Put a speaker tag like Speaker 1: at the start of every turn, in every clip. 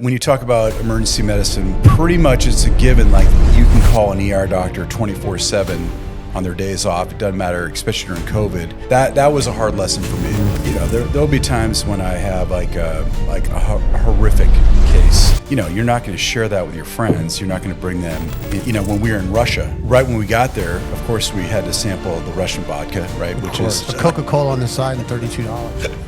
Speaker 1: When you talk about emergency medicine, pretty much it's a given, like you can call an ER doctor 24/7 on their days off. It doesn't matter, especially during COVID. That was a hard lesson for me. You know, there'll be times when I have like a horrific case. You know, you're not going to share that with your friends. You're not going to bring them. You know, when we were in Russia, right when we got there, of course we had to sample the Russian vodka, right? Which is
Speaker 2: a Coca-Cola on the side and $32.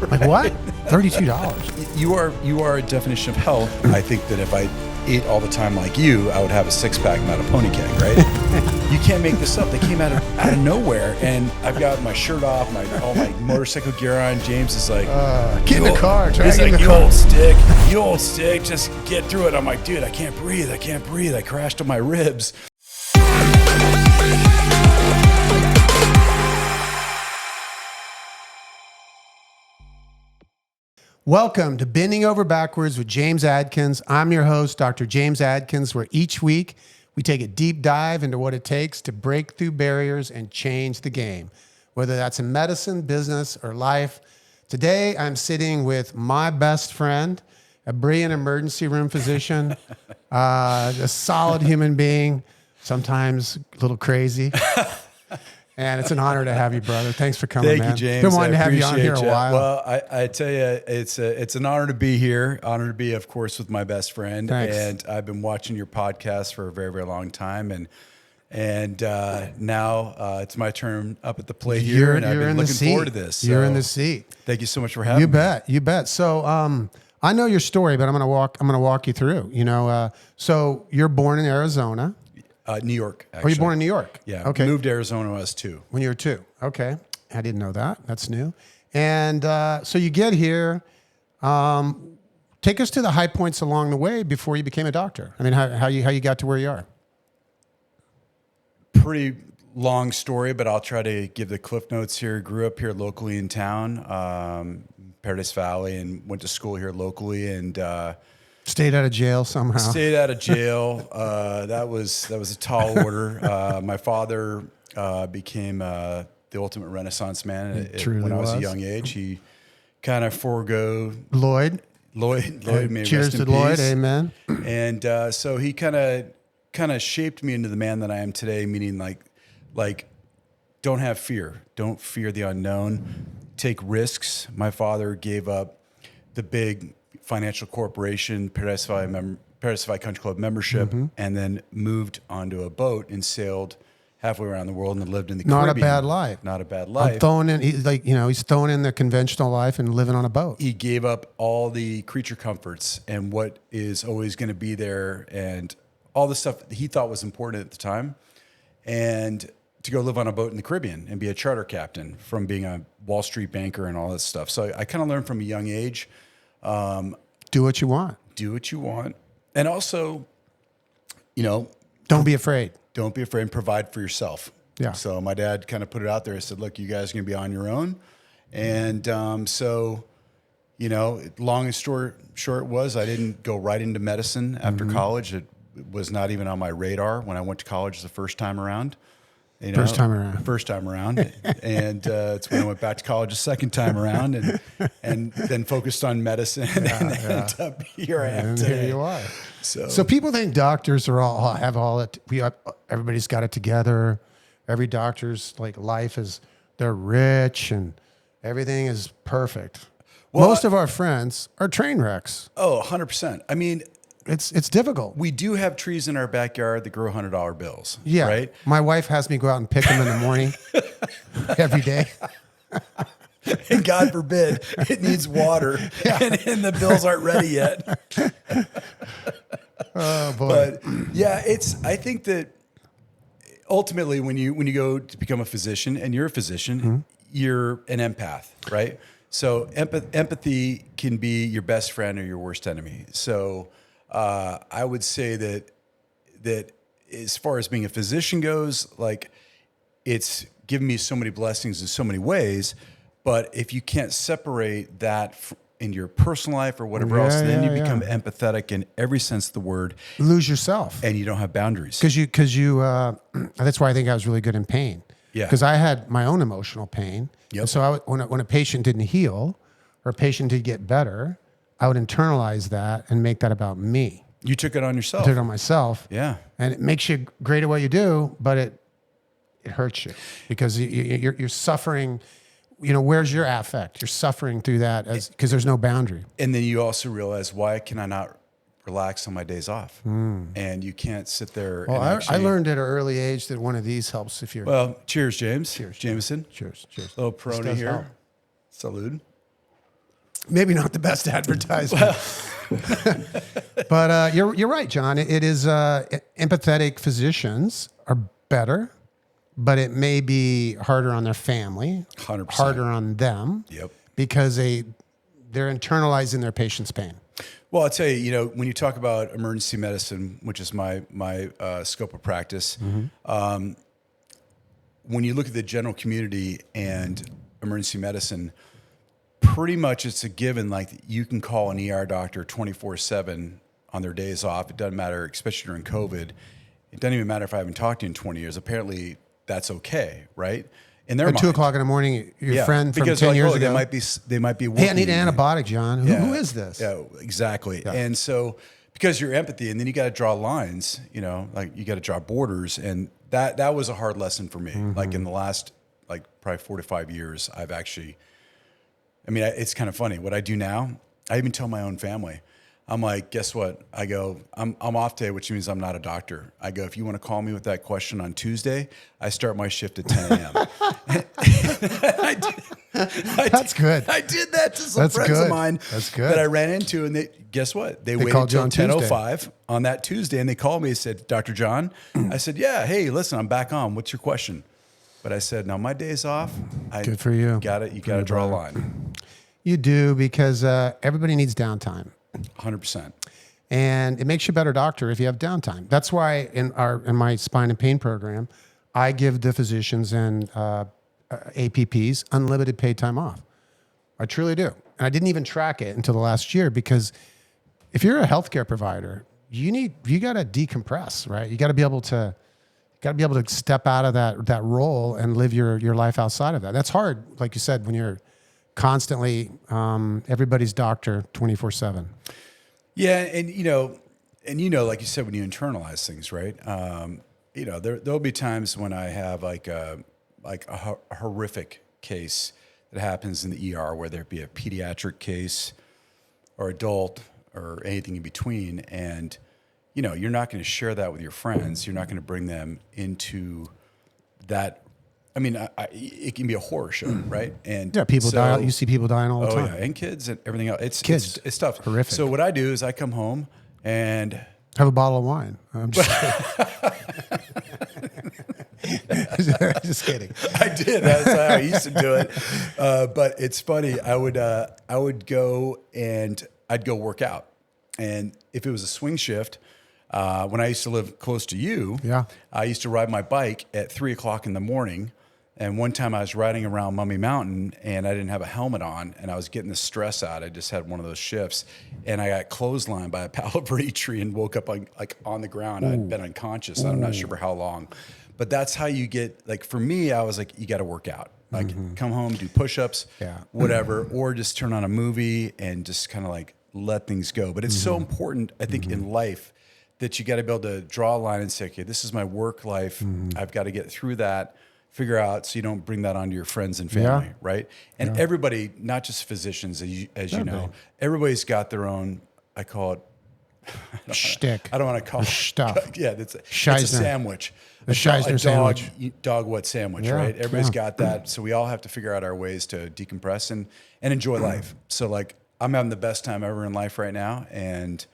Speaker 2: Right. Like what? $32.
Speaker 1: You are a definition of health. I think that if I ate all the time like you, I would have a six-pack, not a pony keg, right? You can't make this up. They came out of nowhere, and I've got my shirt off, all my motorcycle gear on. James is like,
Speaker 2: get in the car.
Speaker 1: He's like, you old stick, just get through it. I'm like, dude, I can't breathe. I crashed on my ribs.
Speaker 2: Welcome to Bending Over Backwards with James Adkins. I'm your host, Dr. James Adkins, where each week we take a deep dive into what it takes to break through barriers and change the game, whether that's in medicine, business, or life. Today, I'm sitting with my best friend, a brilliant emergency room physician, a solid human being, sometimes a little crazy. And it's an honor to have you, brother. Thanks for coming, man.
Speaker 1: Thank you, James.
Speaker 2: Been wanting to have you on here a while.
Speaker 1: Well, I tell you, it's an honor to be here. Honor to be, of course, with my best friend.
Speaker 2: Thanks.
Speaker 1: And I've been watching your podcast for a very, very long time. And now it's my turn up at the plate here, and I've been looking forward to this.
Speaker 2: You're in the seat.
Speaker 1: Thank you so much for having me.
Speaker 2: You bet. So I know your story, but I'm gonna walk you through. You know, so you're born in Arizona.
Speaker 1: New York, actually.
Speaker 2: Oh, you're born in New York?
Speaker 1: Yeah.
Speaker 2: Okay.
Speaker 1: Moved to Arizona when I was 2.
Speaker 2: When you were 2. Okay. I didn't know that. That's new. And so you get here. Take us to the high points along the way before you became a doctor. I mean, how you got to where you are.
Speaker 1: Pretty long story, but I'll try to give the cliff notes here. Grew up here locally in town, Paradise Valley, and went to school here locally, and
Speaker 2: stayed out of jail somehow.
Speaker 1: Stayed out of jail. That was a tall order. My father became the ultimate Renaissance man when I was a young age. He kind of forego
Speaker 2: Lloyd.
Speaker 1: May
Speaker 2: Cheers to Lloyd. Amen.
Speaker 1: And so he kind of shaped me into the man that I am today. Meaning like don't have fear. Don't fear the unknown. Take risks. My father gave up the big financial corporation, Paradise Valley Country Club membership, and then moved onto a boat and sailed halfway around the world and lived in the Caribbean.
Speaker 2: Not a bad life.
Speaker 1: Not a bad life.
Speaker 2: He's throwing in the conventional life and living on a boat.
Speaker 1: He gave up all the creature comforts and what is always going to be there and all the stuff that he thought was important at the time, and to go live on a boat in the Caribbean and be a charter captain from being a Wall Street banker and all that stuff. So I kind of learned from a young age.
Speaker 2: Do what you want.
Speaker 1: Do what you want. And also,
Speaker 2: don't be afraid.
Speaker 1: Don't be afraid and provide for yourself.
Speaker 2: Yeah.
Speaker 1: So my dad kind of put it out there. He said, look, you guys are going to be on your own. And long and short was I didn't go right into medicine after college. It was not even on my radar when I went to college the first time around.
Speaker 2: First time around.
Speaker 1: And it's when I went back to college the second time around and then focused on medicine and ended up here I am today.
Speaker 2: Here you are.
Speaker 1: So
Speaker 2: people think doctors have all it. Everybody's got it together. Every doctor's life is, they're rich and everything is perfect. Well, most of our friends are train wrecks.
Speaker 1: Oh, 100%. I mean,
Speaker 2: it's difficult.
Speaker 1: We do have trees in our backyard that grow $100 bills.
Speaker 2: Yeah.
Speaker 1: Right.
Speaker 2: My wife has me go out and pick them in the morning every day.
Speaker 1: And God forbid it needs water and the bills aren't ready yet.
Speaker 2: Oh boy.
Speaker 1: But yeah, I think that ultimately when you go to become a physician and you're a physician, you're an empath, right? So empathy can be your best friend or your worst enemy. So I would say that as far as being a physician goes, it's given me so many blessings in so many ways. But if you can't separate that in your personal life or whatever else, then you become empathetic in every sense of the word.
Speaker 2: You lose yourself,
Speaker 1: and you don't have boundaries.
Speaker 2: Because you. That's why I think I was really good in pain.
Speaker 1: Yeah.
Speaker 2: Because I had my own emotional pain.
Speaker 1: Yep.
Speaker 2: And so when a patient didn't heal or a patient didn't get better, I would internalize that and make that about me.
Speaker 1: You took it on
Speaker 2: I
Speaker 1: yourself.
Speaker 2: took it on myself.
Speaker 1: Yeah.
Speaker 2: And it makes you great at what you do, but it hurts you because you're suffering. You know, where's your affect? You're suffering through that because there's no boundary.
Speaker 1: And then you also realize, why can I not relax on my days off? And you can't sit there.
Speaker 2: Well,
Speaker 1: and
Speaker 2: I learned at an early age that one of these helps if you're.
Speaker 1: Well, cheers, James.
Speaker 2: Cheers,
Speaker 1: Jameson.
Speaker 2: Cheers.
Speaker 1: Little
Speaker 2: This
Speaker 1: Peroni
Speaker 2: does
Speaker 1: here.
Speaker 2: help.
Speaker 1: Salud.
Speaker 2: Maybe not the best advertisement. But you're right, John. It is empathetic physicians are better, but it may be harder on their family,
Speaker 1: 100%.
Speaker 2: harder on them.
Speaker 1: Yep.
Speaker 2: Because they're internalizing their patient's pain.
Speaker 1: Well, I'll tell you, you know, when you talk about emergency medicine, which is my scope of practice, when you look at the general community and emergency medicine, pretty much it's a given. Like, you can call an ER doctor 24/7 on their days off. It doesn't matter, especially during COVID. It doesn't even matter if I haven't talked to you in 20 years. Apparently, that's okay, right? In their
Speaker 2: At
Speaker 1: mind.
Speaker 2: 2 o'clock in the morning, your friend from
Speaker 1: because
Speaker 2: 10 years ago.
Speaker 1: they might be working.
Speaker 2: Hey, I need an antibiotic, John. Who is this?
Speaker 1: Yeah, exactly. Yeah. And so, because you're empathy, and then you got to draw lines, you know, like you got to draw borders. And that was a hard lesson for me. Like, in the last, like, probably 4 to 5 years, I've actually, I mean, it's kind of funny. What I do now, I even tell my own family, I'm like, guess what? I go, I'm off today, which means I'm not a doctor. I go, if you want to call me with that question on Tuesday, I start my shift at 10 a.m.
Speaker 2: That's good.
Speaker 1: I did that to some friends of mine that I ran into, and guess what? They waited until 10:05 on that Tuesday, and they called me and said, Dr. John. I said, yeah, hey, listen, I'm back on. What's your question? But I said, no, my day's off.
Speaker 2: Good for you.
Speaker 1: You got to draw a line.
Speaker 2: You do, because everybody needs downtime.
Speaker 1: 100%.
Speaker 2: And it makes you a better doctor if you have downtime. That's why in my spine and pain program, I give the physicians and APPs unlimited paid time off. I truly do. And I didn't even track it until the last year, because if you're a healthcare provider, you got to decompress, right? You got to be able to step out of that role and live your life outside of that. That's hard, like you said, when you're constantly everybody's doctor 24/7.
Speaker 1: Yeah, and like you said, when you internalize things, right? There'll be times when I have like a horrific case that happens in the ER, whether it be a pediatric case or adult or anything in between, and you're not going to share that with your friends. You're not going to bring them into that. I mean, it can be a horror show, right? And
Speaker 2: yeah, people die. You see people dying all the time.
Speaker 1: Oh yeah, and kids and everything else. It's tough.
Speaker 2: Horrific.
Speaker 1: So what I do is I come home and
Speaker 2: have a bottle of wine. I'm just just kidding.
Speaker 1: I did. That's how I used to do it. But it's funny. I would go and I'd go work out. And if it was a swing shift, when I used to live close to you, I used to ride my bike at 3 o'clock in the morning. And one time I was riding around Mummy Mountain and I didn't have a helmet on and I was getting the stress out. I just had one of those shifts and I got clotheslined by a palo verde tree and woke up on the ground. I'd been unconscious. I'm not sure for how long, but that's how you get, like, for me, I was like, you got to work out. Like, come home, do push-ups, whatever, or just turn on a movie and just kind of like let things go. But it's so important, I think, in life that you got to be able to draw a line and say, okay, this is my work life. I've got to get through that, figure out so you don't bring that onto your friends and family, right? And everybody, not just physicians, as you know, everybody's got their own, I call it,
Speaker 2: shtick.
Speaker 1: I don't want to call it
Speaker 2: stuff.
Speaker 1: Yeah, it's a sandwich.
Speaker 2: The Scheisner sandwich.
Speaker 1: Dog what sandwich, right? Everybody's got that. So we all have to figure out our ways to decompress and enjoy life. So, like, I'm having the best time ever in life right now. And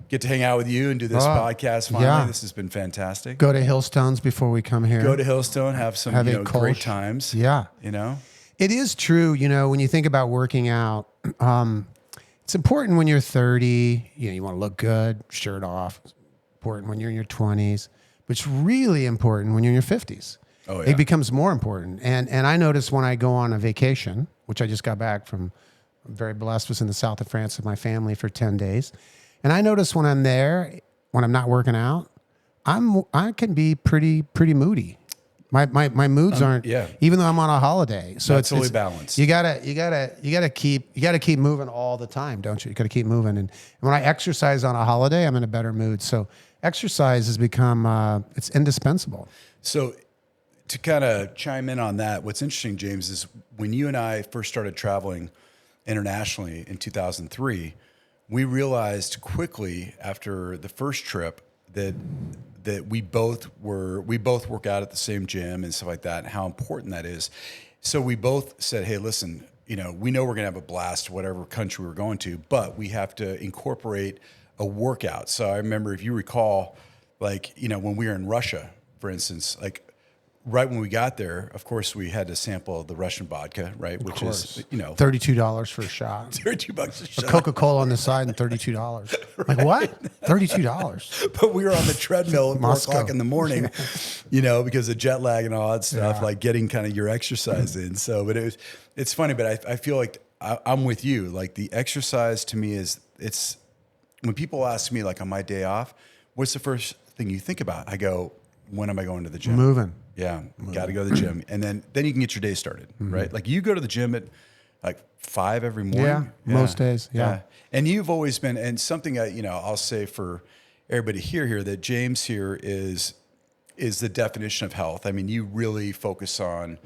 Speaker 1: get to hang out with you and do this podcast finally. Yeah. This has been fantastic.
Speaker 2: Go to Hillstones before we come here.
Speaker 1: Go to Hillstone, have some great times.
Speaker 2: Yeah. It is true, when you think about working out, it's important when you're 30, you want to look good, shirt off. It's important when you're in your 20s, but it's really important when you're in your 50s.
Speaker 1: Oh, yeah.
Speaker 2: It becomes more important. And I notice when I go on a vacation, which I just got back from, I'm very blessed, was in the south of France with my family for 10 days. And I notice when I'm there, when I'm not working out, I can be pretty moody. My moods aren't.
Speaker 1: yeah.
Speaker 2: Even though I'm on a holiday, so
Speaker 1: That's totally balanced.
Speaker 2: You gotta keep moving all the time, don't you? You gotta keep moving. And when I exercise on a holiday, I'm in a better mood. So exercise has become it's indispensable.
Speaker 1: So to kind of chime in on that, what's interesting, James, is when you and I first started traveling internationally in 2003, we realized quickly after the first trip that we both work out at the same gym and stuff like that, and how important that is. So we both said, hey, listen, we know we're gonna have a blast whatever country we're going to, but we have to incorporate a workout. So I remember, if you recall, when we were in Russia, for instance, right when we got there, of course, we had to sample the Russian vodka, right? Which is,
Speaker 2: $32 for a shot.
Speaker 1: $32 a shot.
Speaker 2: A Coca-Cola on the side and $32. Right. Like what? $32.
Speaker 1: But we were on the treadmill at 4 o'clock in the morning, because of jet lag and all that stuff, getting kind of your exercise in. So, but it's funny, but I feel like I'm with you. Like the exercise to me it's when people ask me on my day off, what's the first thing you think about? I go, when am I going to the gym?
Speaker 2: Moving.
Speaker 1: Yeah, got to go to the gym, and then you can get your day started, right? Like you go to the gym at 5 every morning.
Speaker 2: Yeah, most days. Yeah,
Speaker 1: and you've always been, and something I'll say for everybody here that James here is the definition of health. I mean, you really focus on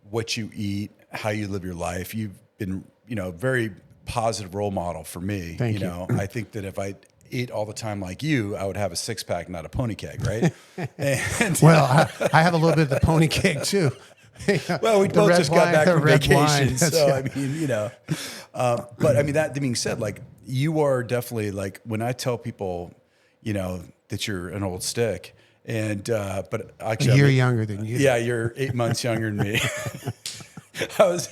Speaker 1: what you eat, how you live your life. You've been a very positive role model for me.
Speaker 2: Thank you.
Speaker 1: I think that if I ate all the time like you, I would have a 6-pack, not a pony keg, right?
Speaker 2: Well, I have a little bit of the pony keg too.
Speaker 1: Well, we both just got back from vacation, so
Speaker 2: right.
Speaker 1: I mean, but I mean, that being said, you are definitely when I tell people, that you're an old stick, and but actually,
Speaker 2: you're younger than you.
Speaker 1: Yeah, you're 8 months younger than me. I was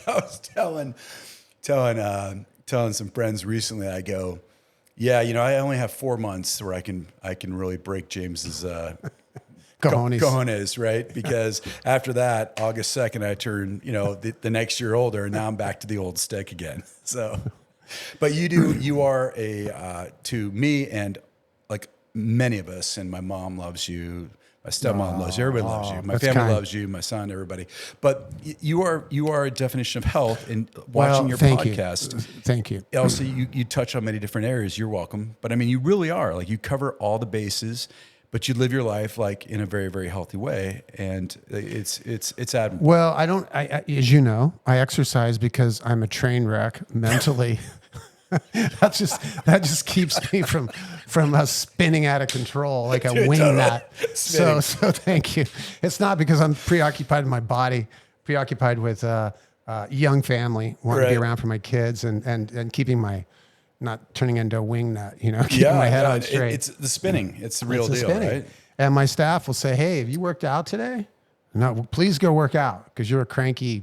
Speaker 1: telling some friends recently. I go, yeah, I only have 4 months where I can really break James's cojones, right? Because after that, August 2nd, I turn the next year older, and now I'm back to the old stick again. So, but you are to me and many of us, and my mom loves you. My stepmom loves you. Everybody loves you. My family loves you. My son, everybody. But you are a definition of health. And watching your podcast,
Speaker 2: thank you.
Speaker 1: Also, you touch on many different areas. You're welcome. But I mean, you really are you cover all the bases, but you live your life in a very, very healthy way, and it's admirable.
Speaker 2: Well, as you know, I exercise because I'm a train wreck mentally. that just keeps me from spinning out of control like a wingnut. So thank you. It's not because I'm preoccupied with my body, preoccupied with young family, wanting to be around for my kids and keeping not turning into a wingnut, keeping my head on straight.
Speaker 1: It's the spinning. It's the real deal, right?
Speaker 2: And my staff will say, hey, have you worked out today? No, please go work out because you're a cranky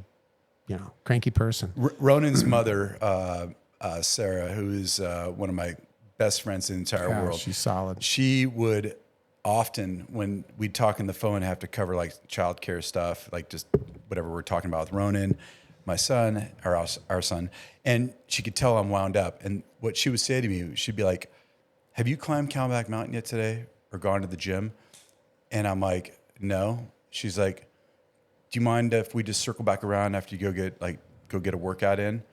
Speaker 2: person.
Speaker 1: Ronan's mother, Sarah, who is one of my best friends in the entire world.
Speaker 2: She's solid.
Speaker 1: She would often, when we'd talk on the phone, have to cover childcare stuff, just whatever we're talking about with Ronan, my son, or our son, and she could tell I'm wound up. And what she would say to me, she'd be like, have you climbed Camelback Mountain yet today or gone to the gym? And I'm like, no. She's like, do you mind if we just circle back around after you go get a workout in?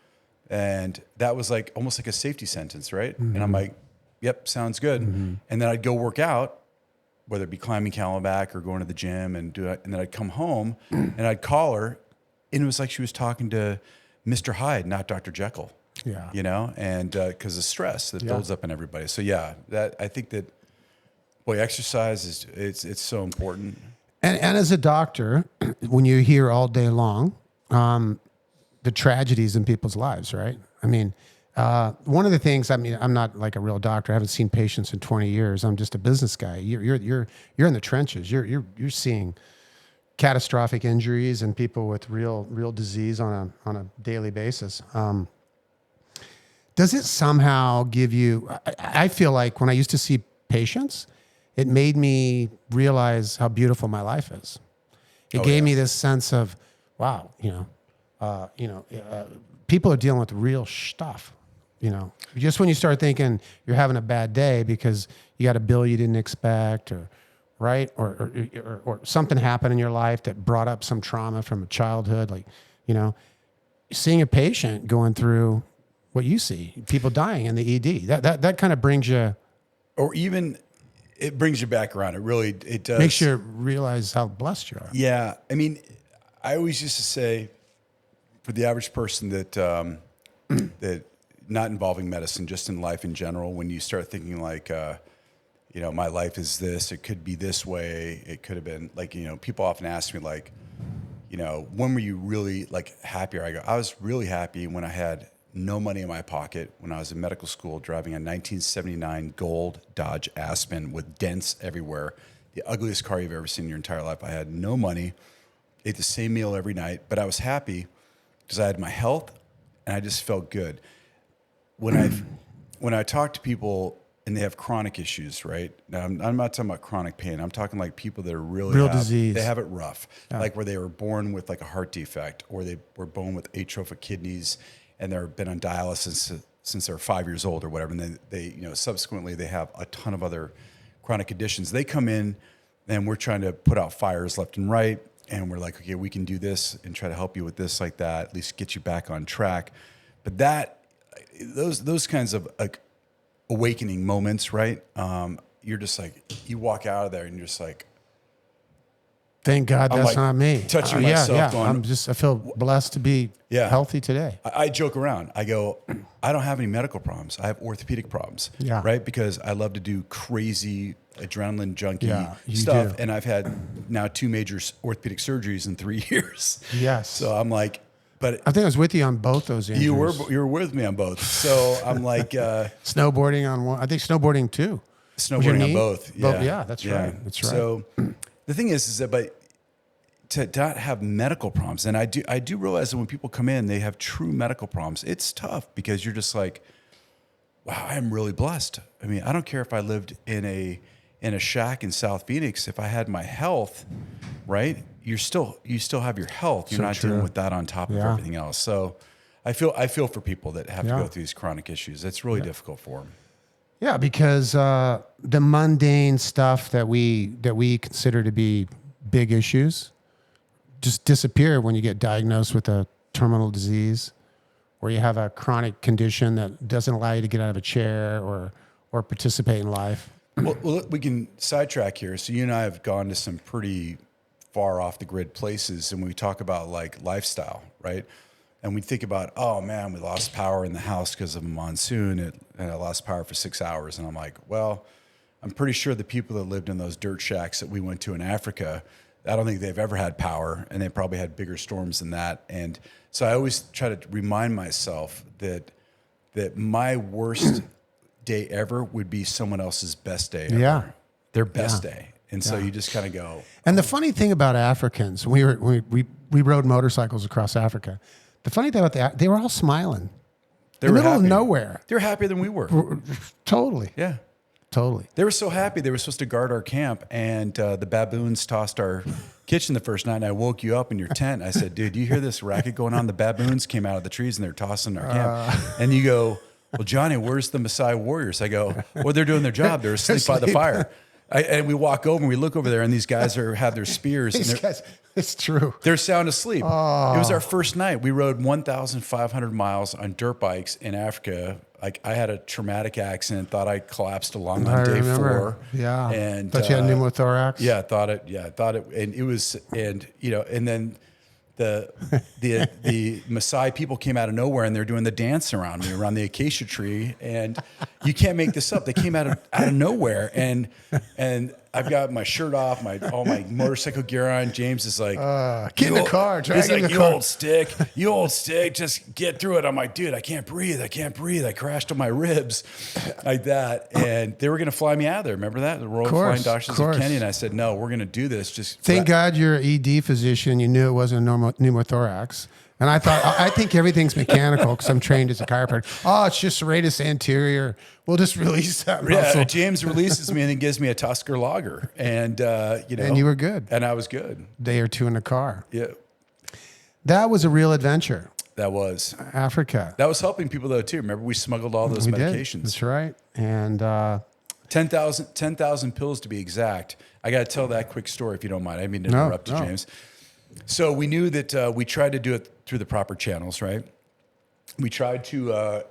Speaker 1: And that was almost like a safety sentence, right? Mm-hmm. And I'm like, yep, sounds good. Mm-hmm. And then I'd go work out, whether it be climbing Camelback or going to the gym and do it. And then I'd come home and I'd call her, and it was like she was talking to Mr. Hyde, not Dr. Jekyll. Yeah. And because of stress that builds up in everybody. So yeah, I think that, boy, exercise it's so important.
Speaker 2: And as a doctor, when you hear all day long, the tragedies in people's lives, right? I mean, one of the things, I'm not a real doctor. I haven't seen patients in 20 years. I'm just a business guy. You're in the trenches. You're seeing catastrophic injuries and people with real disease on a daily basis. Does it somehow give you? I feel like when I used to see patients, it made me realize how beautiful my life is. It gave me this sense of, wow, people are dealing with real stuff. Just when you start thinking you're having a bad day because you got a bill you didn't expect, right? Or something happened in your life that brought up some trauma from childhood, like, you know, seeing a patient going through what you see, people dying in the ED, that kind of brings you,
Speaker 1: Or even it brings you back around. It does.
Speaker 2: makes you realize how blessed you are.
Speaker 1: Yeah. I mean, I always used to say for the average person that, that not involving medicine, just in life in general, when you start thinking like, you know, my life is this, it could be this way. It could have been like, you know, people often ask me like, you know, when were you really like happier? I go, I was really happy when I had no money in my pocket when I was in medical school driving a 1979 gold Dodge Aspen with dents everywhere, the ugliest car you've ever seen in your entire life. I had no money, ate the same meal every night, but I was happy because I had my health and I just felt good. When I talk to people and they have chronic issues, right? Now, I'm not talking about chronic pain. I'm talking like people that are
Speaker 2: Real disease.
Speaker 1: They have it rough, like where they were born with like a heart defect, or they were born with atrophic kidneys, and they've been on dialysis since they're 5 years old or whatever. And they you know, subsequently they have a ton of other chronic conditions. They come in, and we're trying to put out fires left and right, and we're like, okay, we can do this and try to help you with this, like that, at least get you back on track. But those kinds of like awakening moments, right? You're just like, you walk out of there and you're just like,
Speaker 2: thank God
Speaker 1: I'm
Speaker 2: that's
Speaker 1: like
Speaker 2: not me.
Speaker 1: touching myself going,
Speaker 2: I feel blessed to be healthy today.
Speaker 1: I joke around. I go, I don't have any medical problems. I have orthopedic problems, right? Because I love to do crazy adrenaline junkie stuff. And I've had now 2 major orthopedic surgeries in 3 years.
Speaker 2: Yes.
Speaker 1: So I'm like, but
Speaker 2: I think I was with you on both those injuries.
Speaker 1: you were with me on both. So I'm like,
Speaker 2: snowboarding on one. I think snowboarding too.
Speaker 1: Snowboarding on both. Yeah.
Speaker 2: Yeah, that's right. That's right.
Speaker 1: So the thing is that, but to not have medical problems, and I do realize that when people come in, they have true medical problems. It's tough because you're just like, wow, I'm really blessed. I mean, I don't care if I lived in a shack in South Phoenix. If I had my health, right? You still have your health. You're not dealing with that on top of everything else. So I feel for people that have to go through these chronic issues. It's really difficult for them.
Speaker 2: Yeah, because the mundane stuff that we consider to be big issues just disappear when you get diagnosed with a terminal disease, or you have a chronic condition that doesn't allow you to get out of a chair or participate in life.
Speaker 1: Well, we can sidetrack here. So you and I have gone to some pretty far off the grid places, and we talk about like lifestyle, right? And we think about, oh man, we lost power in the house because of a monsoon, and I lost power for 6 hours. And I'm like, well, I'm pretty sure the people that lived in those dirt shacks that we went to in Africa, I don't think they've ever had power, and they probably had bigger storms than that. And so I always try to remind myself that my worst day ever would be someone else's best day ever.
Speaker 2: Yeah.
Speaker 1: Their best day. And so you just kind of go.
Speaker 2: And the funny thing about Africans, we rode motorcycles across Africa. The funny thing about they were all smiling.
Speaker 1: They
Speaker 2: in
Speaker 1: were
Speaker 2: the middle
Speaker 1: happy.
Speaker 2: of nowhere.
Speaker 1: They were happier than we were.
Speaker 2: Totally.
Speaker 1: Yeah.
Speaker 2: Totally.
Speaker 1: They were so happy they were supposed to guard our camp, and the baboons tossed our kitchen the first night, and I woke you up in your tent. I said, dude, do you hear this racket going on? The baboons came out of the trees, and they're tossing our camp. And you go, well, Johnny, where's the Maasai warriors? I go, well, they're doing their job. They're asleep by the fire. And we walk over and we look over there, and these guys have their spears.
Speaker 2: These guys, it's true.
Speaker 1: They're sound asleep. Oh. It was our first night. We rode 1,500 miles on dirt bikes in Africa. Like, I had a traumatic accident, thought I collapsed along on day 4.
Speaker 2: Yeah.
Speaker 1: And
Speaker 2: thought you had pneumothorax.
Speaker 1: Yeah, I thought it. And it was, and then the Maasai people came out of nowhere, and they're doing the dance around me around the acacia tree, and you can't make this up. They came out of nowhere, and I've got my shirt off, all my motorcycle gear on. James is like,
Speaker 2: get in the car.
Speaker 1: He's like, you old stick, just get through it. I'm like, dude, I can't breathe. I crashed on my ribs like that. And they were going to fly me out of there. Remember that? The Royal Flying Doctors of Kenya. And I said, no, we're going to do this.
Speaker 2: Thank God you're an ED physician. You knew it wasn't a pneumothorax. And I think everything's mechanical because I'm trained as a chiropractor. Oh, it's just serratus anterior. We'll just release that muscle.
Speaker 1: Yeah, James releases me and then gives me a Tusker Lager. And,
Speaker 2: And you were good.
Speaker 1: And I was good.
Speaker 2: Day or two in the car.
Speaker 1: Yeah.
Speaker 2: That was a real adventure.
Speaker 1: That was.
Speaker 2: Africa.
Speaker 1: That was helping people, though, too. Remember, we smuggled all those medications.
Speaker 2: Did. That's right. And
Speaker 1: 10,000 pills to be exact. I got to tell that quick story if you don't mind. I mean to interrupt you, James. So we knew that we tried to do it through the proper channels, right? We tried to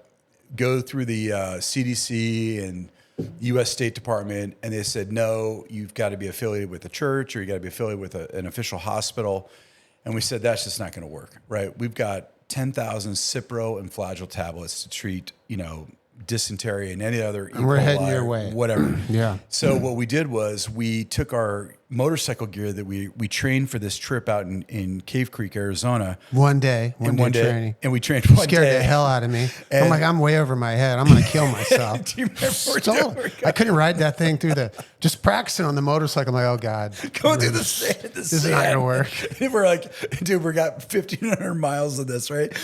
Speaker 1: go through the CDC and U.S. State Department, and they said, no, you've got to be affiliated with a church or you got to be affiliated with an official hospital. And we said, that's just not going to work, right? We've got 10,000 Cipro and Flagyl tablets to treat, dysentery and any other E.
Speaker 2: And we're
Speaker 1: coli,
Speaker 2: heading your way.
Speaker 1: Whatever.
Speaker 2: Yeah.
Speaker 1: So what we did was we took our motorcycle gear that we trained for this trip out in Cave Creek, Arizona.
Speaker 2: One day training.
Speaker 1: And we trained one
Speaker 2: Scared
Speaker 1: day.
Speaker 2: the hell out of me. I'm like, I'm way over my head. I'm going to kill myself.
Speaker 1: Do you remember
Speaker 2: I couldn't ride that thing through just practicing on the motorcycle. I'm like, oh God.
Speaker 1: Going through the sand.
Speaker 2: This is not going to work.
Speaker 1: We're like, dude, we got 1,500 miles of this, right?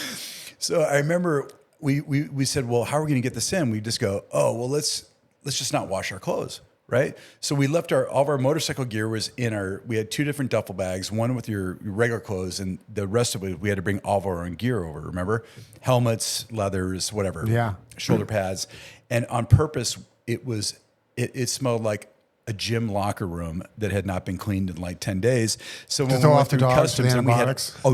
Speaker 1: So I remember we said, well, how are we going to get this in? We just go, oh, well, let's just not wash our clothes, right? So we left all of our motorcycle gear was we had 2 different duffel bags, one with your regular clothes, and the rest of it, we had to bring all of our own gear over, remember? Helmets, leathers, whatever.
Speaker 2: Yeah.
Speaker 1: Shoulder pads. And on purpose, it smelled like a gym locker room that had not been cleaned in like 10 days. So when we went through customs and we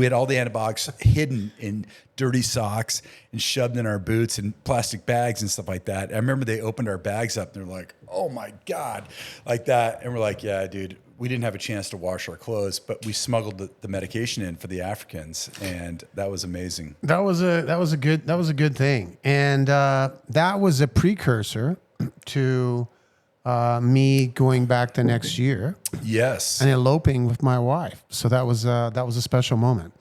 Speaker 1: had all the antibiotics hidden in dirty socks and shoved in our boots and plastic bags and stuff like that. I remember they opened our bags up and they're like, oh my God, like that. And we're like, yeah, dude, we didn't have a chance to wash our clothes, but we smuggled the medication in for the Africans. And that was amazing.
Speaker 2: That was a good thing. And that was a precursor to me going back the next year.
Speaker 1: Yes.
Speaker 2: And eloping with my wife. So that was a special moment.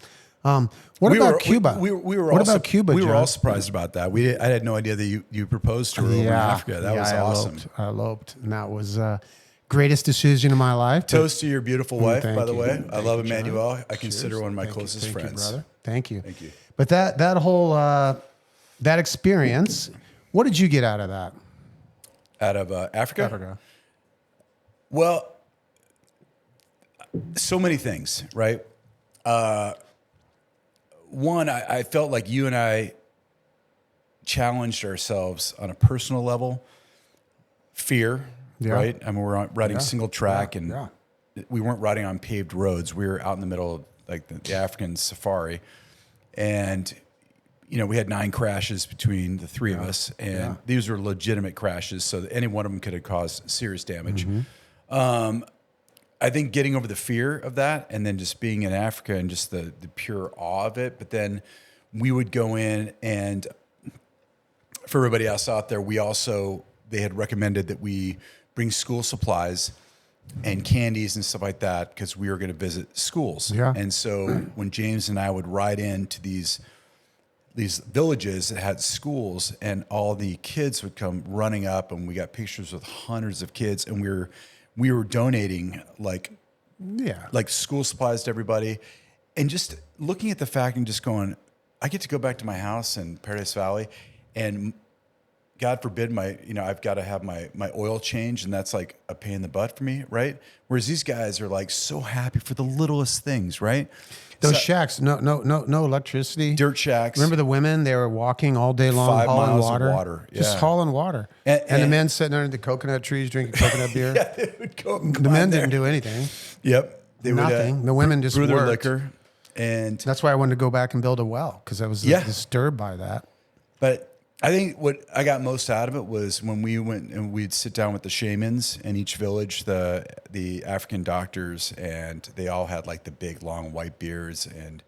Speaker 2: What about Cuba? What about Cuba?
Speaker 1: We were all surprised about that. I had no idea that you proposed to her over in Africa. That was awesome.
Speaker 2: I eloped, and that was greatest decision of my life.
Speaker 1: Toast to your beautiful wife, by the way. I love
Speaker 2: you,
Speaker 1: Emmanuel.
Speaker 2: John.
Speaker 1: I consider her one of my closest friends.
Speaker 2: You, brother. Thank you.
Speaker 1: Thank you.
Speaker 2: But that whole that experience, what did you get out of that?
Speaker 1: Out of Africa? Well, so many things, right? One, I felt like you and I challenged ourselves on a personal level. Fear, right? I mean, we're riding single track, and we weren't riding on paved roads. We were out in the middle of like the African safari, and we had 9 crashes between the 3 of us, and these were legitimate crashes, so any one of them could have caused serious damage. I think getting over the fear of that, and then just being in Africa and just the pure awe of it. But then we would go in, and for everybody else out there, they had recommended that we bring school supplies and candies and stuff like that because we were going to visit schools. And so when James and I would ride into these villages that had schools, and all the kids would come running up, and we got pictures with hundreds of kids, and we were donating like school supplies to everybody, and just looking at the fact and just going, I get to go back to my house in Paradise Valley, and God forbid I've got to have my oil changed, and that's like a pain in the butt for me, right? Whereas these guys are like so happy for the littlest things, right?
Speaker 2: Those shacks, no electricity.
Speaker 1: Dirt shacks.
Speaker 2: Remember the women? They were walking all day long,
Speaker 1: 5
Speaker 2: hauling
Speaker 1: miles
Speaker 2: water.
Speaker 1: of water.
Speaker 2: Just hauling water. And the men sitting under the coconut trees drinking coconut beer.
Speaker 1: They would go.
Speaker 2: The men didn't do anything.
Speaker 1: Yep. They
Speaker 2: Nothing. The women just
Speaker 1: brew their
Speaker 2: worked.
Speaker 1: liquor. And
Speaker 2: that's why I wanted to go back and build a well, because I was disturbed by that.
Speaker 1: But I think what I got most out of it was when we went and we'd sit down with the shamans in each village, the African doctors, and they all had like the big long white beards, and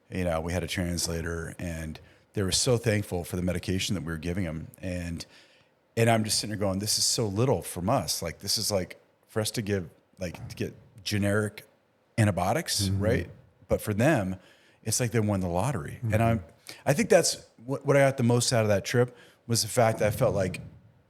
Speaker 1: we had a translator, and they were so thankful for the medication that we were giving them, and I'm just sitting there going, this is so little from us. Like, this is like for us to get generic antibiotics, right? But for them, it's like they won the lottery. And I think that's what I got the most out of that trip was the fact that I felt like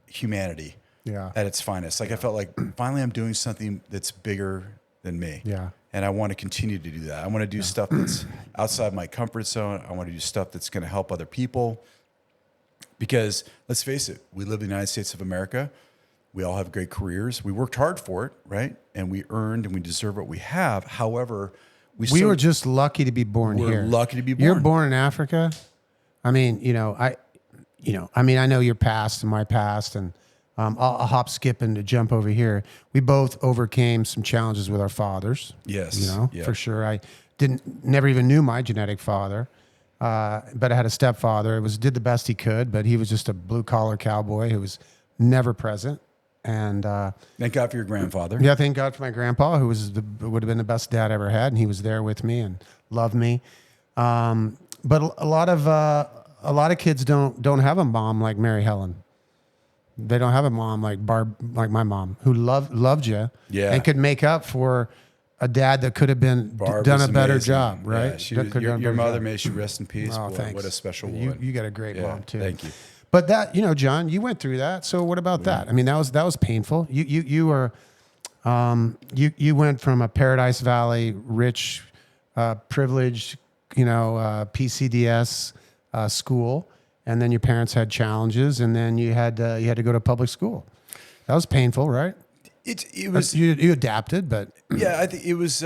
Speaker 1: humanity at its finest. Like I felt like finally I'm doing something that's bigger than me. Yeah. And I want to continue to do that. I want to do stuff that's outside my comfort zone. I want to do stuff that's going to help other people. Because let's face it, we live in the United States of America. We all have great careers. We worked hard for it, right? And we earned and we deserve what we have. However,
Speaker 2: we were just lucky to be born here.
Speaker 1: We're lucky to be born.
Speaker 2: You're born in Africa. I mean, I know your past and my past, and I'll hop, skip, and to jump over here. We both overcame some challenges with our fathers.
Speaker 1: Yes.
Speaker 2: You know,
Speaker 1: Yeah.
Speaker 2: for sure. I never even knew my genetic father, but I had a stepfather. Did the best he could, but he was just a blue collar cowboy who was never present. And
Speaker 1: Thank God for your grandfather.
Speaker 2: yeah, thank God for my grandpa, who would have been the best dad I ever had, and he was there with me and loved me. But a lot of kids don't have a mom like Mary Helen. They don't have a mom like like my mom, who loved you,
Speaker 1: Yeah.
Speaker 2: and could make up for a dad that could have been
Speaker 1: Barb
Speaker 2: done
Speaker 1: was
Speaker 2: a better
Speaker 1: amazing.
Speaker 2: job, right?
Speaker 1: Yeah, she
Speaker 2: That
Speaker 1: was-
Speaker 2: could have done a
Speaker 1: your
Speaker 2: better
Speaker 1: mother,
Speaker 2: job.
Speaker 1: may she rest in peace.
Speaker 2: Oh,
Speaker 1: Boy,
Speaker 2: thanks.
Speaker 1: what a special woman.
Speaker 2: You got a great
Speaker 1: Yeah,
Speaker 2: mom too.
Speaker 1: thank you.
Speaker 2: But that, John, you went through that. So what about that? I mean, that was painful. You were, you went from a Paradise Valley, rich, privileged, PCDS school, and then your parents had challenges, and then you had to go to public school. That was painful, right?
Speaker 1: It was.
Speaker 2: You adapted, but
Speaker 1: Yeah, I think it was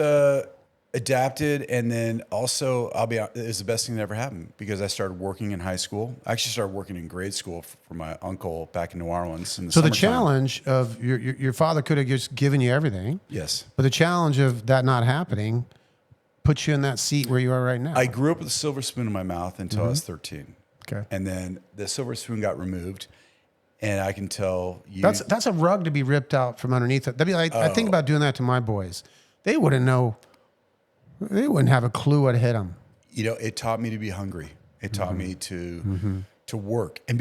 Speaker 1: adapted, and then also I'll be honest, it was the best thing that ever happened because I started working in high school. I actually started working in grade school for my uncle back in New Orleans. In the
Speaker 2: so the
Speaker 1: summertime.
Speaker 2: challenge of your father could have just given you everything,
Speaker 1: Yes.
Speaker 2: but the challenge of that not happening puts you in that seat where you are right now.
Speaker 1: I grew up with a silver spoon in my mouth until I was 13.
Speaker 2: Okay.
Speaker 1: And then the silver spoon got removed, and I can tell you.
Speaker 2: That's a rug to be ripped out from underneath it. That'd be like, I think about doing that to my boys. They wouldn't know. They wouldn't have a clue what hit them.
Speaker 1: It taught me to be hungry. It taught me to work and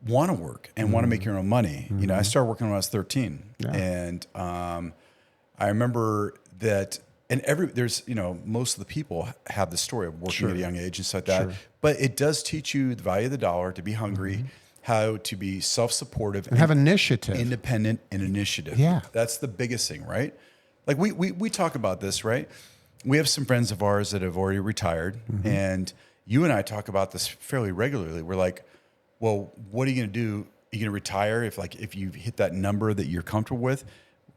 Speaker 1: want to work and want to make your own money. I started working when I was 13, and I remember that. And there's most of the people have the story of working at a young age and stuff like that. But it does teach you the value of the dollar, to be hungry, how to be self-supportive
Speaker 2: And have initiative.
Speaker 1: independent and initiative.
Speaker 2: Yeah.
Speaker 1: That's the biggest thing, right? Like we talk about this, right? We have some friends of ours that have already retired, and you and I talk about this fairly regularly. We're like, well, what are you going to do? Are you going to retire if you hit that number that you're comfortable with?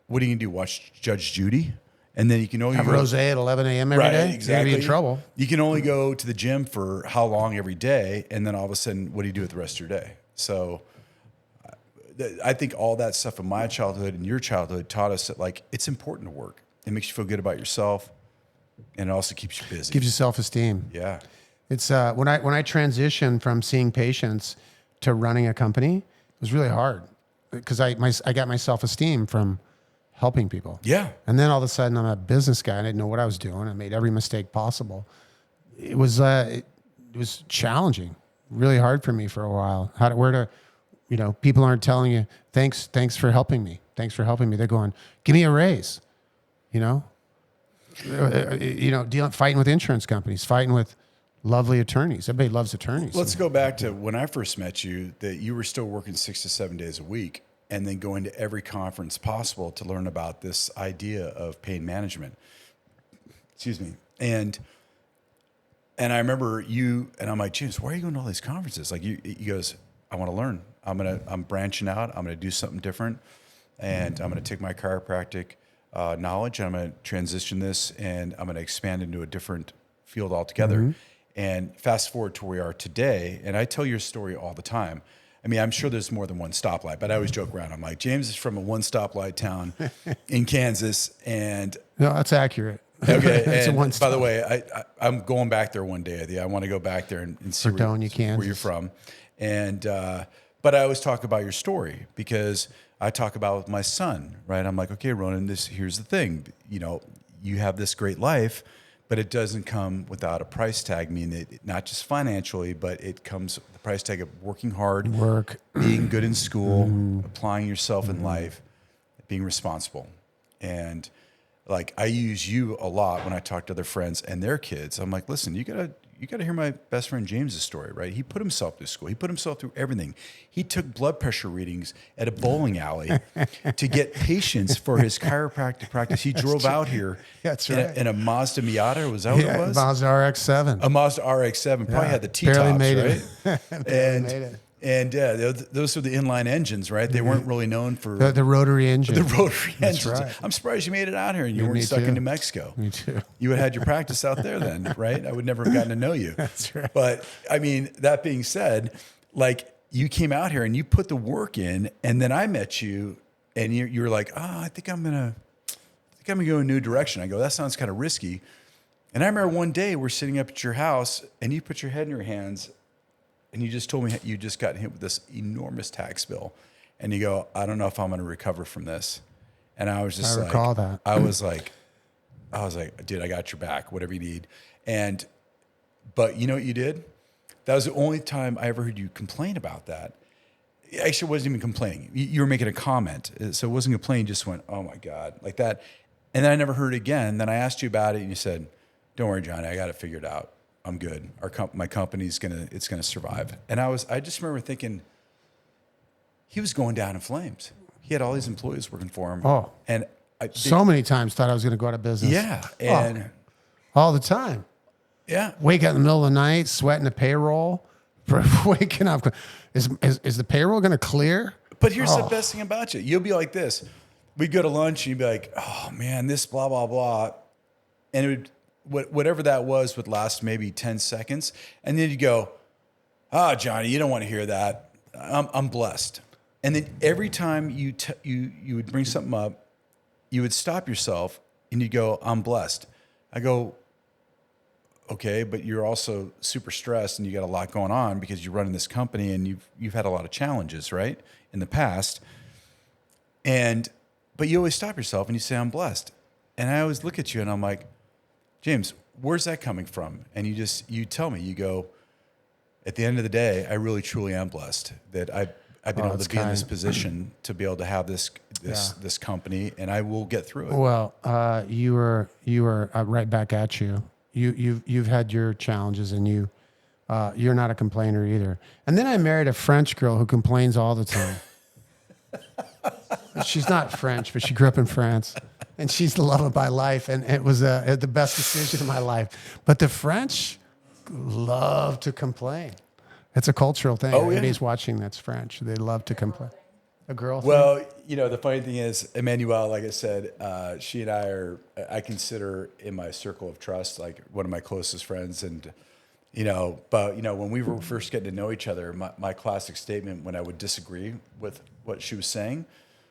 Speaker 1: What are you going to do? Watch Judge Judy? And then you can only
Speaker 2: Have rosé at 11 a.m. every day.
Speaker 1: Exactly.
Speaker 2: You're gonna be in trouble.
Speaker 1: You can only go to the gym for how long every day, and then all of a sudden, what do you do with the rest of your day? So, I think all that stuff in my childhood and your childhood taught us that it's important to work. It makes you feel good about yourself, and it also keeps you busy.
Speaker 2: Gives you self-esteem.
Speaker 1: Yeah.
Speaker 2: It's when I transitioned from seeing patients to running a company, it was really hard because I got my self-esteem from helping people.
Speaker 1: Yeah.
Speaker 2: And then all of a sudden I'm a business guy. I didn't know what I was doing. I made every mistake possible. It was challenging, really hard for me for a while. People aren't telling you, thanks for helping me. Thanks for helping me. They're going, give me a raise. Fighting with insurance companies, fighting with lovely attorneys. Everybody loves attorneys.
Speaker 1: Let's go back to when I first met you, that you were still working 6 to 7 days a week and then going to every conference possible to learn about this idea of pain management. Excuse me. And I remember you, and I'm like, James, why are you going to all these conferences? He goes, I want to learn. I'm branching out. I'm going to do something different. And I'm going to take my chiropractic knowledge, and I'm going to transition this, and I'm going to expand into a different field altogether. And fast forward to where we are today, and I tell your story all the time. I mean, I'm sure there's more than one stoplight, but I always joke around. I'm like, James is from a one stoplight town in Kansas, and
Speaker 2: no, that's accurate.
Speaker 1: okay.
Speaker 2: It's
Speaker 1: And
Speaker 2: a one
Speaker 1: by the way, I'm going back there one day. I want to go back there and see
Speaker 2: Fredonia, Kansas.
Speaker 1: where you're from. And but I always talk about your story because I talk about with my son, right? I'm like, okay, Ronan, here's the thing. You have this great life, but it doesn't come without a price tag. I mean, not just financially, but it comes with the price tag of working hard, being good in school, applying yourself in life, being responsible. And I use you a lot when I talk to other friends and their kids. I'm like, listen, you gotta hear my best friend James's story, right? He put himself through school. He put himself through everything. He took blood pressure readings at a bowling alley to get patients for his chiropractic practice. He drove out here in a Mazda Miata. Was that what it was?
Speaker 2: Mazda RX-7.
Speaker 1: A Mazda RX-7. Probably had the T-tops,
Speaker 2: barely made
Speaker 1: right?
Speaker 2: it.
Speaker 1: And those were the inline engines, right? They weren't really known for
Speaker 2: the rotary engine.
Speaker 1: the rotary engines.
Speaker 2: right.
Speaker 1: I'm surprised you made it out here and you
Speaker 2: Me
Speaker 1: weren't stuck
Speaker 2: too.
Speaker 1: in New Mexico.
Speaker 2: Me too.
Speaker 1: You would have had your practice out there then, right? I would never have gotten to know you.
Speaker 2: That's right.
Speaker 1: But I mean, that being said, you came out here and you put the work in, and then I met you, and you were like, I think I'm gonna go a new direction. I go, that sounds kind of risky. And I remember one day we're sitting up at your house, and you put your head in your hands, and you just told me you just got hit with this enormous tax bill, and you go, I don't know if I'm going to recover from this. And I was just
Speaker 2: recall that.
Speaker 1: I was like, dude, I got your back, whatever you need. But you know what you did? That was the only time I ever heard you complain about that. Actually, it wasn't even complaining. You were making a comment. So it wasn't complaining, just went, oh my God, like that. And then I never heard it again. Then I asked you about it and you said, don't worry, Johnny, I got it figured out. I'm good. My company's it's gonna survive. And I just remember thinking, he was going down in flames. He had all these employees working for him.
Speaker 2: Oh,
Speaker 1: and
Speaker 2: so many times thought I was going to go out of business.
Speaker 1: Yeah. And
Speaker 2: all the time.
Speaker 1: Yeah.
Speaker 2: Wake up in the middle of the night, sweating the payroll, waking up. Is the payroll going to clear?
Speaker 1: But here's the best thing about you. You'll be like this. We'd go to lunch and you'd be like, oh man, this blah, blah, blah. And it would, whatever that was would last maybe 10 seconds. And then you'd go, Johnny, you don't want to hear that. I'm blessed. And then every time you would bring something up, you would stop yourself and you'd go, I'm blessed. I go, okay, but you're also super stressed and you got a lot going on because you're running this company and you've had a lot of challenges, right, in the past. But you always stop yourself and you say, I'm blessed. And I always look at you and I'm like, James, where's that coming from? And you tell me, you go, at the end of the day, I really truly am blessed that I've been able to be in this position to be able to have this company, and I will get through it.
Speaker 2: Well, you were right back at you. You've had your challenges, and you're not a complainer either. And then I married a French girl who complains all the time. She's not French, but she grew up in France, and she's the love of my life, and it was the best decision of my life. But the French love to complain. It's a cultural thing. Everybody's watching that's French. They love to complain. A girl thing?
Speaker 1: Well, the funny thing is, Emmanuel, like I said, she and I consider in my circle of trust, like one of my closest friends. And, when we were first getting to know each other, my classic statement when I would disagree with what she was saying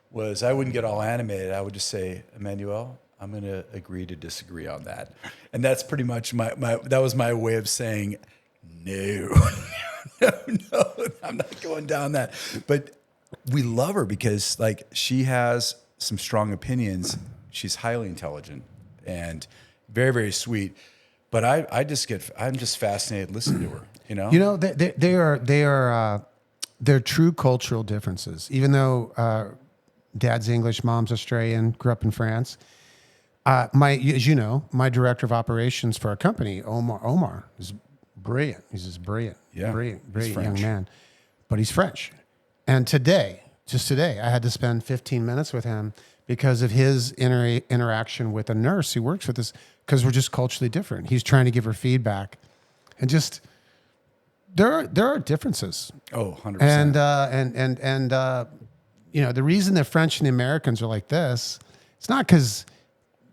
Speaker 1: was I wouldn't get all animated. I would just say, Emmanuel, I'm going to agree to disagree on that. And that's pretty much that was my way of saying, no. No, I'm not going down that. But we love her because she has some strong opinions. She's highly intelligent and very, very sweet. But I'm just fascinated listening to her. They're true cultural differences. Even though dad's English, mom's Australian, grew up in France. As you know, my director of operations for our company, Omar, is brilliant. He's just brilliant, brilliant young man. But he's French. And just today, I had to spend 15 minutes with him because of his interaction with a nurse who works with us, because we're just culturally different. He's trying to give her feedback. And just, there are differences. Oh, 100%.
Speaker 2: And the reason the French and the Americans are like this, it's not because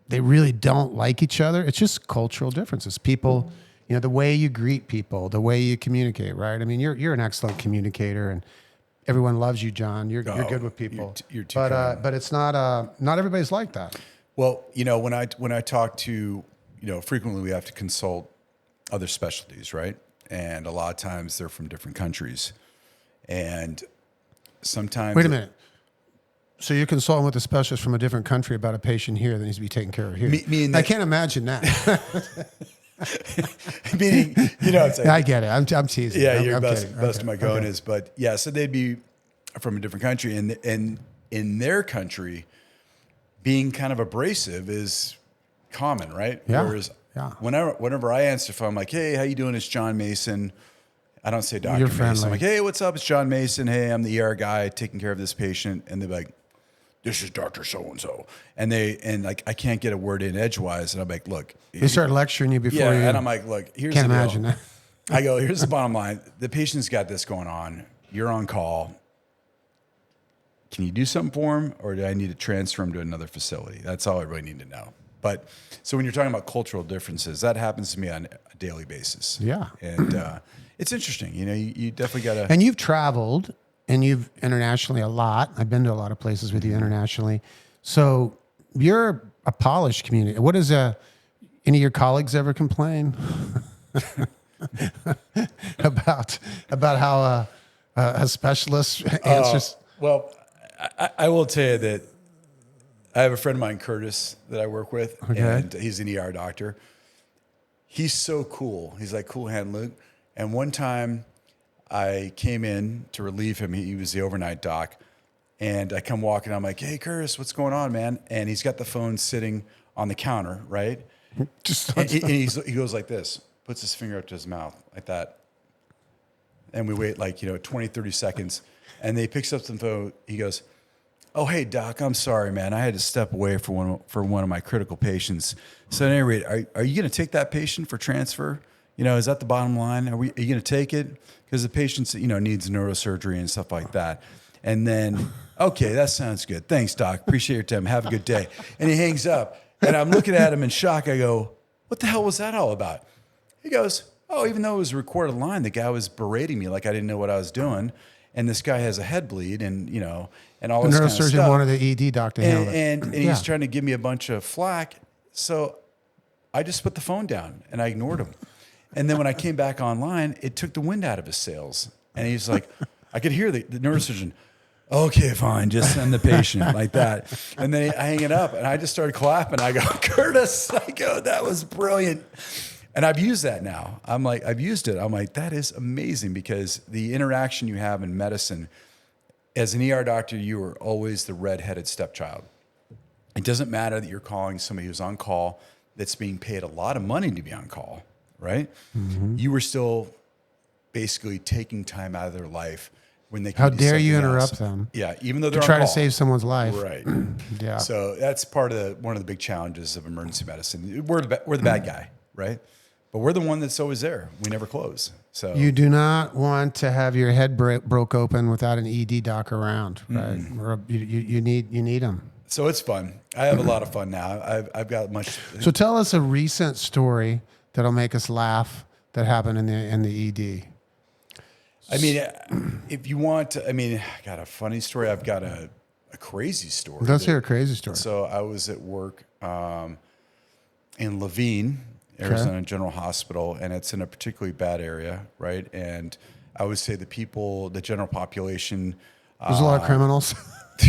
Speaker 2: they really don't like each other. It's just cultural differences. People... the way you greet people, the way you communicate, right? I mean, you're an excellent communicator, and everyone loves you, John. You're good with people.
Speaker 1: You're too kind.
Speaker 2: But it's not everybody's like that.
Speaker 1: Well, when I talk to, frequently we have to consult other specialties, right? And a lot of times they're from different countries, and sometimes.
Speaker 2: Wait a minute. So you're consulting with a specialist from a different country about a patient here that needs to be taken care of here. I can't imagine that.
Speaker 1: Meaning, it's like,
Speaker 2: I get it. I'm teasing.
Speaker 1: Yeah,
Speaker 2: I'm
Speaker 1: best
Speaker 2: kidding.
Speaker 1: of my going is, but yeah, so they'd be from a different country, and in their country, being kind of abrasive is common, right?
Speaker 2: Yeah.
Speaker 1: Whereas whenever I answer the phone, I'm like, hey, how you doing? It's John Mason. I don't say Dr.
Speaker 2: You're
Speaker 1: Mason.
Speaker 2: friendly.
Speaker 1: I'm like, hey, what's up? It's John Mason. Hey, I'm the ER guy taking care of this patient, and they're like, this is Dr. So-and-so. And I can't get a word in edgewise. And I'm like, look.
Speaker 2: They start lecturing you before you.
Speaker 1: And I'm like, look, here's
Speaker 2: can't
Speaker 1: the deal.
Speaker 2: imagine that.
Speaker 1: I go, here's the bottom line. The patient's got this going on. You're on call. Can you do something for him, or do I need to transfer him to another facility? That's all I really need to know. But so when you're talking about cultural differences, that happens to me on a daily basis.
Speaker 2: Yeah.
Speaker 1: And it's interesting. You definitely got to.
Speaker 2: And you've traveled and you've internationally a lot. I've been to a lot of places with you internationally. So you're a polished community. What is any of your colleagues ever complain about how a specialist answers?
Speaker 1: Well, I will tell you that I have a friend of mine, Curtis, that I work with, and he's an ER doctor. He's so cool. He's like Cool Hand Luke. And one time I came in to relieve him. He was the overnight doc. And I come walking. I'm like, hey, Curtis, what's going on, man? And he's got the phone sitting on the counter, right? And he goes like this, puts his finger up to his mouth like that. And we wait 20, 30 seconds. And then he picks up the phone. He goes, oh, hey, Doc, I'm sorry, man. I had to step away for one of my critical patients. So at any rate, are you going to take that patient for transfer? Is that the bottom line? Are you going to take it? Because the patient, needs neurosurgery and stuff like that. And then, okay, that sounds good. Thanks, Doc. Appreciate your time. Have a good day. And he hangs up. And I'm looking at him in shock. I go, what the hell was that all about? He goes, oh, even though it was a recorded line, the guy was berating me like I didn't know what I was doing. And this guy has a head bleed and all this kind of stuff.
Speaker 2: The neurosurgeon wanted the ED doc to handle it.
Speaker 1: And he's trying to give me a bunch of flack. So I just put the phone down and I ignored him. And then when I came back online, it took the wind out of his sails. And he's like, I could hear the neurosurgeon, okay, fine, just send the patient like that. And then I hang it up and I just started clapping. I go, Curtis, that was brilliant. And I've used that now. I've used it. I'm like, that is amazing because the interaction you have in medicine, as an ER doctor, you are always the red-headed stepchild. It doesn't matter that you're calling somebody who's on call that's being paid a lot of money to be on call, right? Mm-hmm. You were still basically taking time out of their life when they.
Speaker 2: How dare you interrupt them?
Speaker 1: Yeah, even though they're
Speaker 2: to try
Speaker 1: on call.
Speaker 2: To save someone's life,
Speaker 1: right?
Speaker 2: Yeah.
Speaker 1: So that's one of the big challenges of emergency medicine. We're the bad guy, right? But we're the one that's always there. We never close. So
Speaker 2: you do not want to have your head broke open without an ED doc around, right? Mm-hmm. You need them.
Speaker 1: So it's fun. I have a lot of fun now. I've got much.
Speaker 2: So tell us a recent story that'll make us laugh that happened in the ED.
Speaker 1: I mean, if you want to, I got a funny story. I've got a crazy story.
Speaker 2: Let's hear a crazy story.
Speaker 1: So I was at work in Levine, Arizona General Hospital, and it's in a particularly bad area, right? And I would say the general population.
Speaker 2: There's a lot of criminals.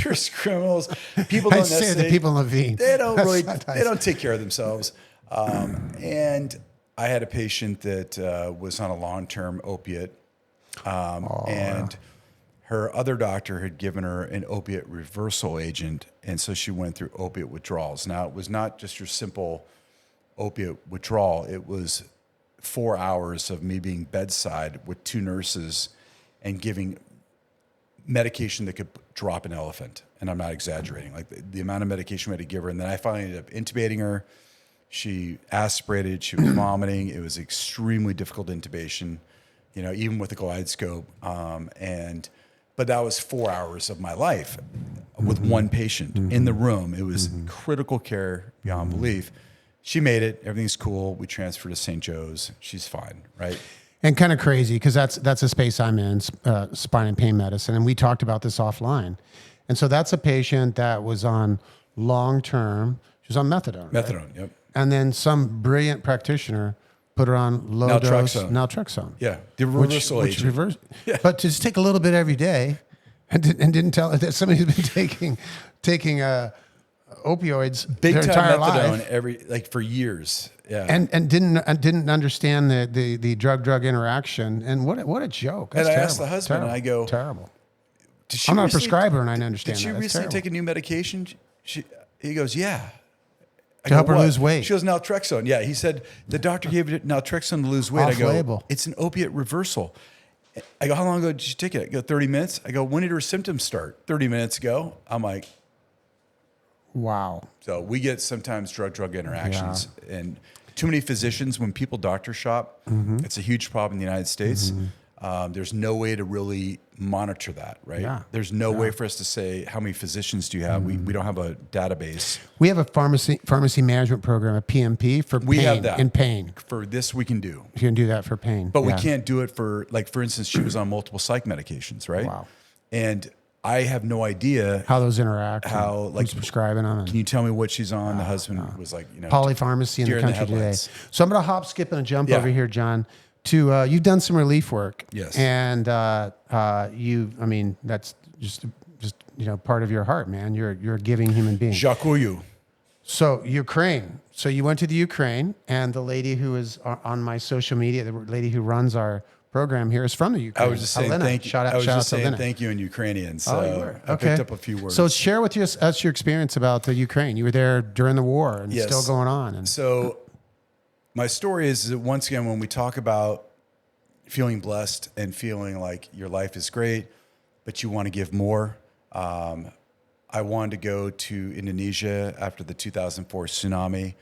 Speaker 1: There's criminals. People don't
Speaker 2: say the people in Levine.
Speaker 1: They don't really. They don't take care of themselves. And I had a patient that was on a long-term opiate, and her other doctor had given her an opiate reversal agent, and so she went through opiate withdrawals. Now, it was not just your simple opiate withdrawal. It was 4 hours of me being bedside with two nurses and giving medication that could drop an elephant. And I'm not exaggerating. Like the amount of medication we had to give her. And then I finally ended up intubating her. She aspirated. She was vomiting. It was extremely difficult intubation, even with the glide scope. But that was 4 hours of my life with one patient in the room. It was critical care beyond belief. She made it. Everything's cool. We transferred to St. Joe's. She's fine, right?
Speaker 2: And kind of crazy because that's a space I'm in, spine and pain medicine, and we talked about this offline. And so that's a patient that was on long-term. She was on methadone.
Speaker 1: Methadone,
Speaker 2: right?
Speaker 1: Yep.
Speaker 2: And then some brilliant practitioner put her on low-dose naltrexone.
Speaker 1: Yeah, the reversal agent.
Speaker 2: Yeah. But to just take a little bit every day, and didn't tell that somebody who's been taking opioids
Speaker 1: big
Speaker 2: their
Speaker 1: time
Speaker 2: entire
Speaker 1: methadone
Speaker 2: life,
Speaker 1: for years. Yeah,
Speaker 2: and didn't understand the drug interaction. And what a joke! That's
Speaker 1: and I
Speaker 2: terrible.
Speaker 1: asked the husband, and I go,
Speaker 2: terrible. I'm not a prescriber, and I understand.
Speaker 1: Did she recently take a new medication? He goes, yeah.
Speaker 2: To help her lose weight.
Speaker 1: She goes, naltrexone. Yeah, he said the doctor gave her naltrexone to lose weight.
Speaker 2: Off-label.
Speaker 1: It's an opiate reversal. I go, how long ago did you take it? I go, 30 minutes. I go, when did her symptoms start? 30 minutes ago. I'm like,
Speaker 2: wow.
Speaker 1: So we get sometimes drug interactions, and too many physicians, when people doctor shop, it's a huge problem in the United States. There's no way to really monitor that, right?
Speaker 2: Yeah.
Speaker 1: There's no way for us to say how many physicians do you have. We don't have a database.
Speaker 2: We have a pharmacy management program, a PMP for
Speaker 1: We
Speaker 2: pain.
Speaker 1: have that.
Speaker 2: In pain.
Speaker 1: For this, we can do.
Speaker 2: You can do that for pain.
Speaker 1: But we can't do it for, like, for instance, she was on multiple psych medications, right?
Speaker 2: Wow.
Speaker 1: And I have no idea
Speaker 2: how those interact.
Speaker 1: How, like,
Speaker 2: who's prescribing them.
Speaker 1: Can you tell me what she's on? The husband was like,
Speaker 2: polypharmacy in the country today.
Speaker 1: headlines.
Speaker 2: So I'm going to hop, skip, and a jump over here, John. To you've done some relief work.
Speaker 1: Yes.
Speaker 2: And that's just part of your heart, man. You're a giving human being.
Speaker 1: Jakuyu.
Speaker 2: So Ukraine. So you went to the Ukraine, and the lady who is on my social media, the lady who runs our program here, is from the Ukraine.
Speaker 1: I was just saying thank you.
Speaker 2: Shout out
Speaker 1: saying thank you in Ukrainian. So
Speaker 2: you were.
Speaker 1: I picked up a few words.
Speaker 2: So share with us your experience about the Ukraine. You were there during the war, and it's
Speaker 1: Yes.
Speaker 2: still going on. And
Speaker 1: so my story is that, once again, when we talk about feeling blessed and feeling like your life is great, but you want to give more, I wanted to go to Indonesia after the 2004 tsunami.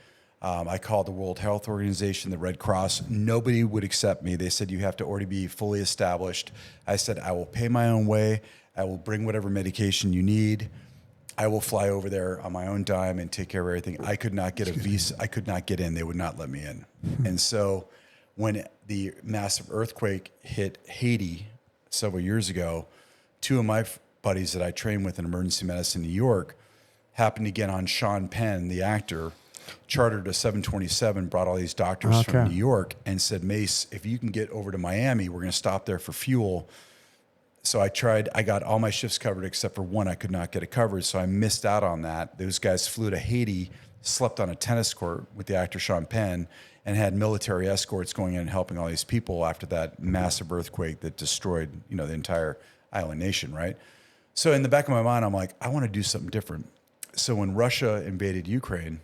Speaker 1: I called the World Health Organization, the Red Cross. Nobody would accept me. They said, you have to already be fully established. I said, I will pay my own way. I will bring whatever medication you need. I will fly over there on my own dime and take care of everything. I could not get a visa. I could not get in. They would not let me in. And so when the massive earthquake hit Haiti several years ago, two of my buddies that I trained with in emergency medicine in New York happened to get on Sean Penn, the actor, chartered a 727, brought all these doctors from New York, and said, Mace, if you can get over to Miami, we're going to stop there for fuel. So I got all my shifts covered except for one. I could not get it covered, so I missed out on that. Those guys flew to Haiti, slept on a tennis court with the actor Sean Penn, and had military escorts going in and helping all these people after that massive earthquake that destroyed, the entire island nation, right? So in the back of my mind, I'm like, I want to do something different. So when Russia invaded Ukraine,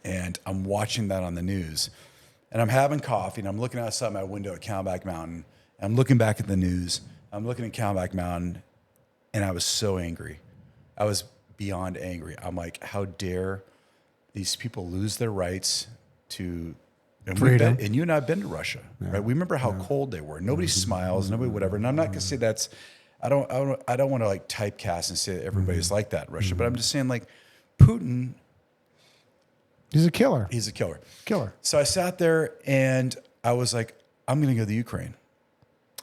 Speaker 1: and I'm watching that on the news, and I'm having coffee, and I'm looking outside my window at Camelback Mountain, and I'm looking back at the news, I'm looking at Camelback Mountain, and I was so angry. I was beyond angry. I'm like, how dare these people lose their rights to freedom? And you and I have been to Russia, right? We remember how cold they were. Nobody smiles, nobody whatever. And I'm not going to say that's, I don't want to like typecast and say that everybody's like that in Russia, but I'm just saying, like, Putin,
Speaker 2: he's a killer.
Speaker 1: He's a killer.
Speaker 2: Killer.
Speaker 1: So I sat there and I was like, I'm going to go to the Ukraine.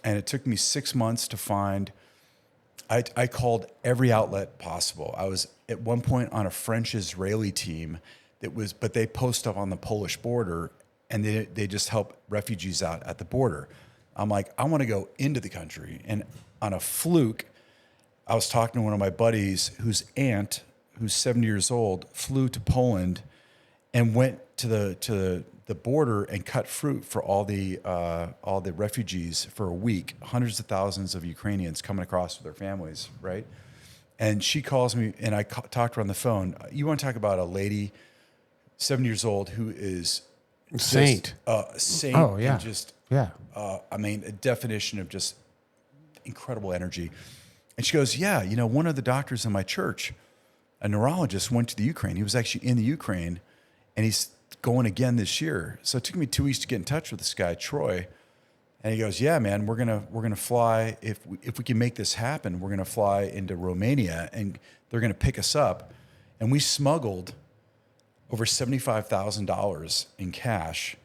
Speaker 1: And it took me 6 months to find, I called every outlet possible. I was at one point on a French-Israeli team but they post up on the Polish border, and they just help refugees out at the border. I'm like, I want to go into the country. And on a fluke, I was talking to one of my buddies whose aunt, who's 70 years old, flew to Poland and went to the border and cut fruit for all the refugees for a week. Hundreds of thousands of Ukrainians coming across with their families, right? And she calls me, and I talked to her on the phone. You want to talk about a lady, 70 years old, who is
Speaker 2: saint.
Speaker 1: Saint.
Speaker 2: Oh yeah.
Speaker 1: And just a definition of just incredible energy. And she goes, yeah, one of the doctors in my church, a neurologist, went to the Ukraine. He was actually in the Ukraine, and he's going again this year. So it took me 2 weeks to get in touch with this guy, Troy. And he goes, yeah, man, we're gonna fly, if we can make this happen, we're gonna fly into Romania, and they're gonna pick us up. And we smuggled over $75,000 in cash.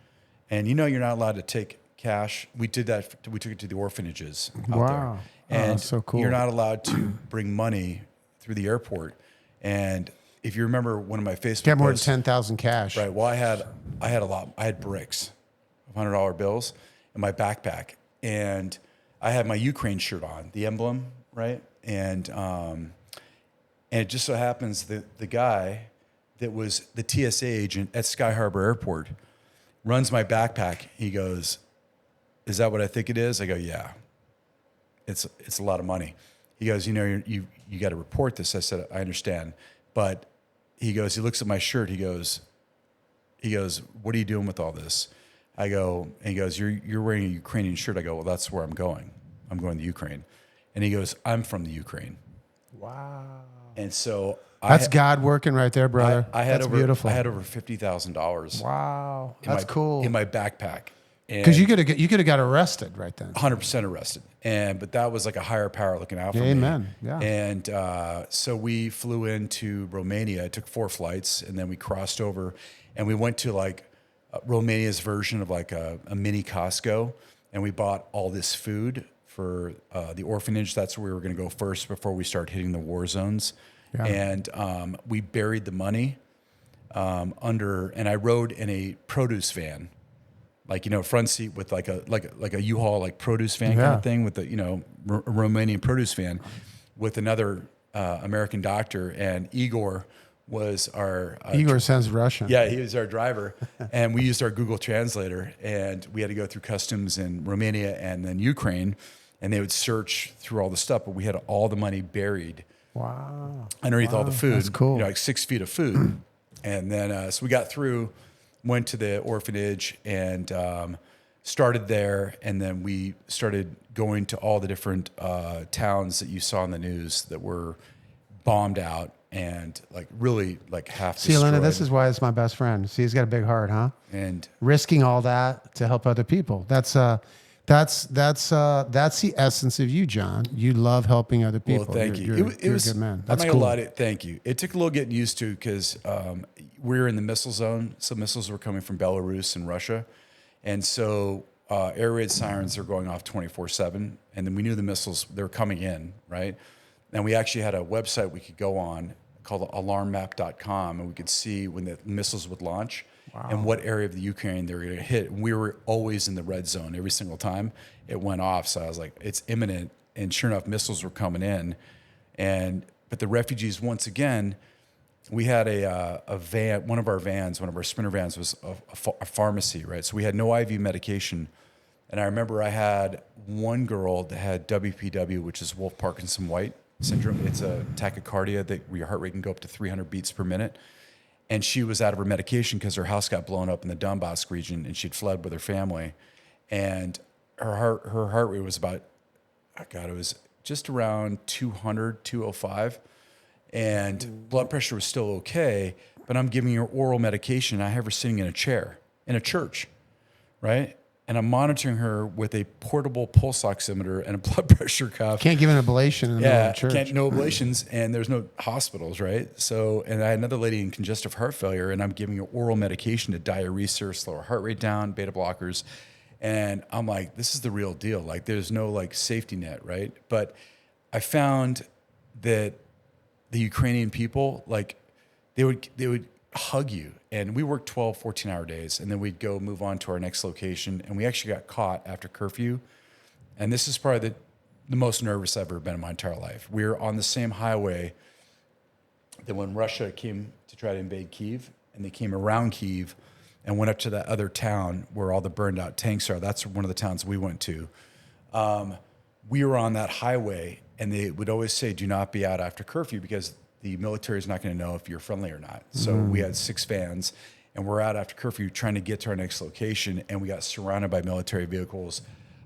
Speaker 1: And you're not allowed to take cash. We did that. We took it to the orphanages out there. And
Speaker 2: that's so cool.
Speaker 1: You're not allowed to bring money through the airport. And if you remember one of my Facebook
Speaker 2: Get more
Speaker 1: posts,
Speaker 2: than 10,000 cash.
Speaker 1: right? Well, I had a lot. I had bricks of $100 bills in my backpack, and I had my Ukraine shirt on, the emblem, right? And it just so happens that the guy that was the TSA agent at Sky Harbor Airport runs my backpack. He goes, "Is that what I think it is?" I go, "Yeah, it's a lot of money." He goes, you got to report this. I said, "I understand," but he looks at my shirt. He goes, "What are you doing with all this?" I go, and he goes, "You're wearing a Ukrainian shirt." I go, "Well, that's where I'm going. I'm going to Ukraine." And he goes, "I'm from the Ukraine."
Speaker 2: Wow.
Speaker 1: And so
Speaker 2: that's God working right there, brother.
Speaker 1: That's
Speaker 2: beautiful.
Speaker 1: I had over $50,000.
Speaker 2: Wow. That's cool.
Speaker 1: In my backpack.
Speaker 2: Because you could have got arrested right then.
Speaker 1: 100% arrested. But that was like a higher power looking out for me.
Speaker 2: Amen. Yeah.
Speaker 1: And so we flew into Romania. It took 4 flights, and then we crossed over, and we went to like Romania's version of like a mini Costco, and we bought all this food for the orphanage. That's where we were going to go first before we start hitting the war zones. Yeah. And we buried the money and I rode in a produce van, like, front seat with like a U-Haul, like produce van kind of thing with the, Romanian produce van with another American doctor. And Igor was our...
Speaker 2: Igor sounds Russian.
Speaker 1: Yeah, he was our driver. And we used our Google Translator, and we had to go through customs in Romania and then Ukraine, and they would search through all the stuff, but we had all the money buried.
Speaker 2: Wow.
Speaker 1: Underneath all the food.
Speaker 2: That's cool.
Speaker 1: Like 6 feet of food. And then, so we got through, went to the orphanage and started there. And then we started going to all the different towns that you saw in the news that were bombed out and like really like half destroyed.
Speaker 2: See, Linda, this is why it's my best friend. See, he's got a big heart, huh?
Speaker 1: And
Speaker 2: risking all that to help other people. That's the essence of you, John. You love helping other people.
Speaker 1: Well, thank you.
Speaker 2: You're a good man. That's
Speaker 1: I'm
Speaker 2: cool.
Speaker 1: not gonna lie to, thank you. It took a little getting used to because we were in the missile zone. So missiles were coming from Belarus and Russia. And so air raid sirens are going off 24/7. And then we knew the missiles, they were coming in, right? And we actually had a website we could go on called alarmmap.com, and we could see when the missiles would launch. Wow. And what area of the Ukraine they were going to hit. And we were always in the red zone every single time it went off. So I was like, it's imminent. And sure enough, missiles were coming in. But the refugees, once again, we had a van, one of our Sprinter vans was a pharmacy, right? So we had no IV medication. And I remember I had one girl that had WPW, which is Wolff Parkinson White syndrome. It's a tachycardia where your heart rate can go up to 300 beats per minute. And she was out of her medication because her house got blown up in the Donbass region, and she'd fled with her family. And her heart rate was about, it was just around 200, 205. And blood pressure was still okay, but I'm giving her oral medication. I have her sitting in a chair in a church, right? And I'm monitoring her with a portable pulse oximeter and a blood pressure cuff.
Speaker 2: Can't give an ablation in the middle of the church.
Speaker 1: No ablations, and there's no hospitals, right? So, and I had another lady in congestive heart failure, and I'm giving her oral medication to diurese her, slow her heart rate down, beta blockers. And I'm like, this is the real deal. Like, there's no like safety net, right? But I found that the Ukrainian people, like, they would hug you. And we worked 12, 14-hour days, and then we'd go move on to our next location. And we actually got caught after curfew. And this is probably the most nervous I've ever been in my entire life. We were on the same highway that when Russia came to try to invade Kyiv, and they came around Kyiv and went up to that other town where all the burned out tanks are. That's one of the towns we went to. We were on that highway, and they would always say, do not be out after curfew, because the military is not going to know if you're friendly or not. So we had 6 vans, and we're out after curfew trying to get to our next location, and we got surrounded by military vehicles,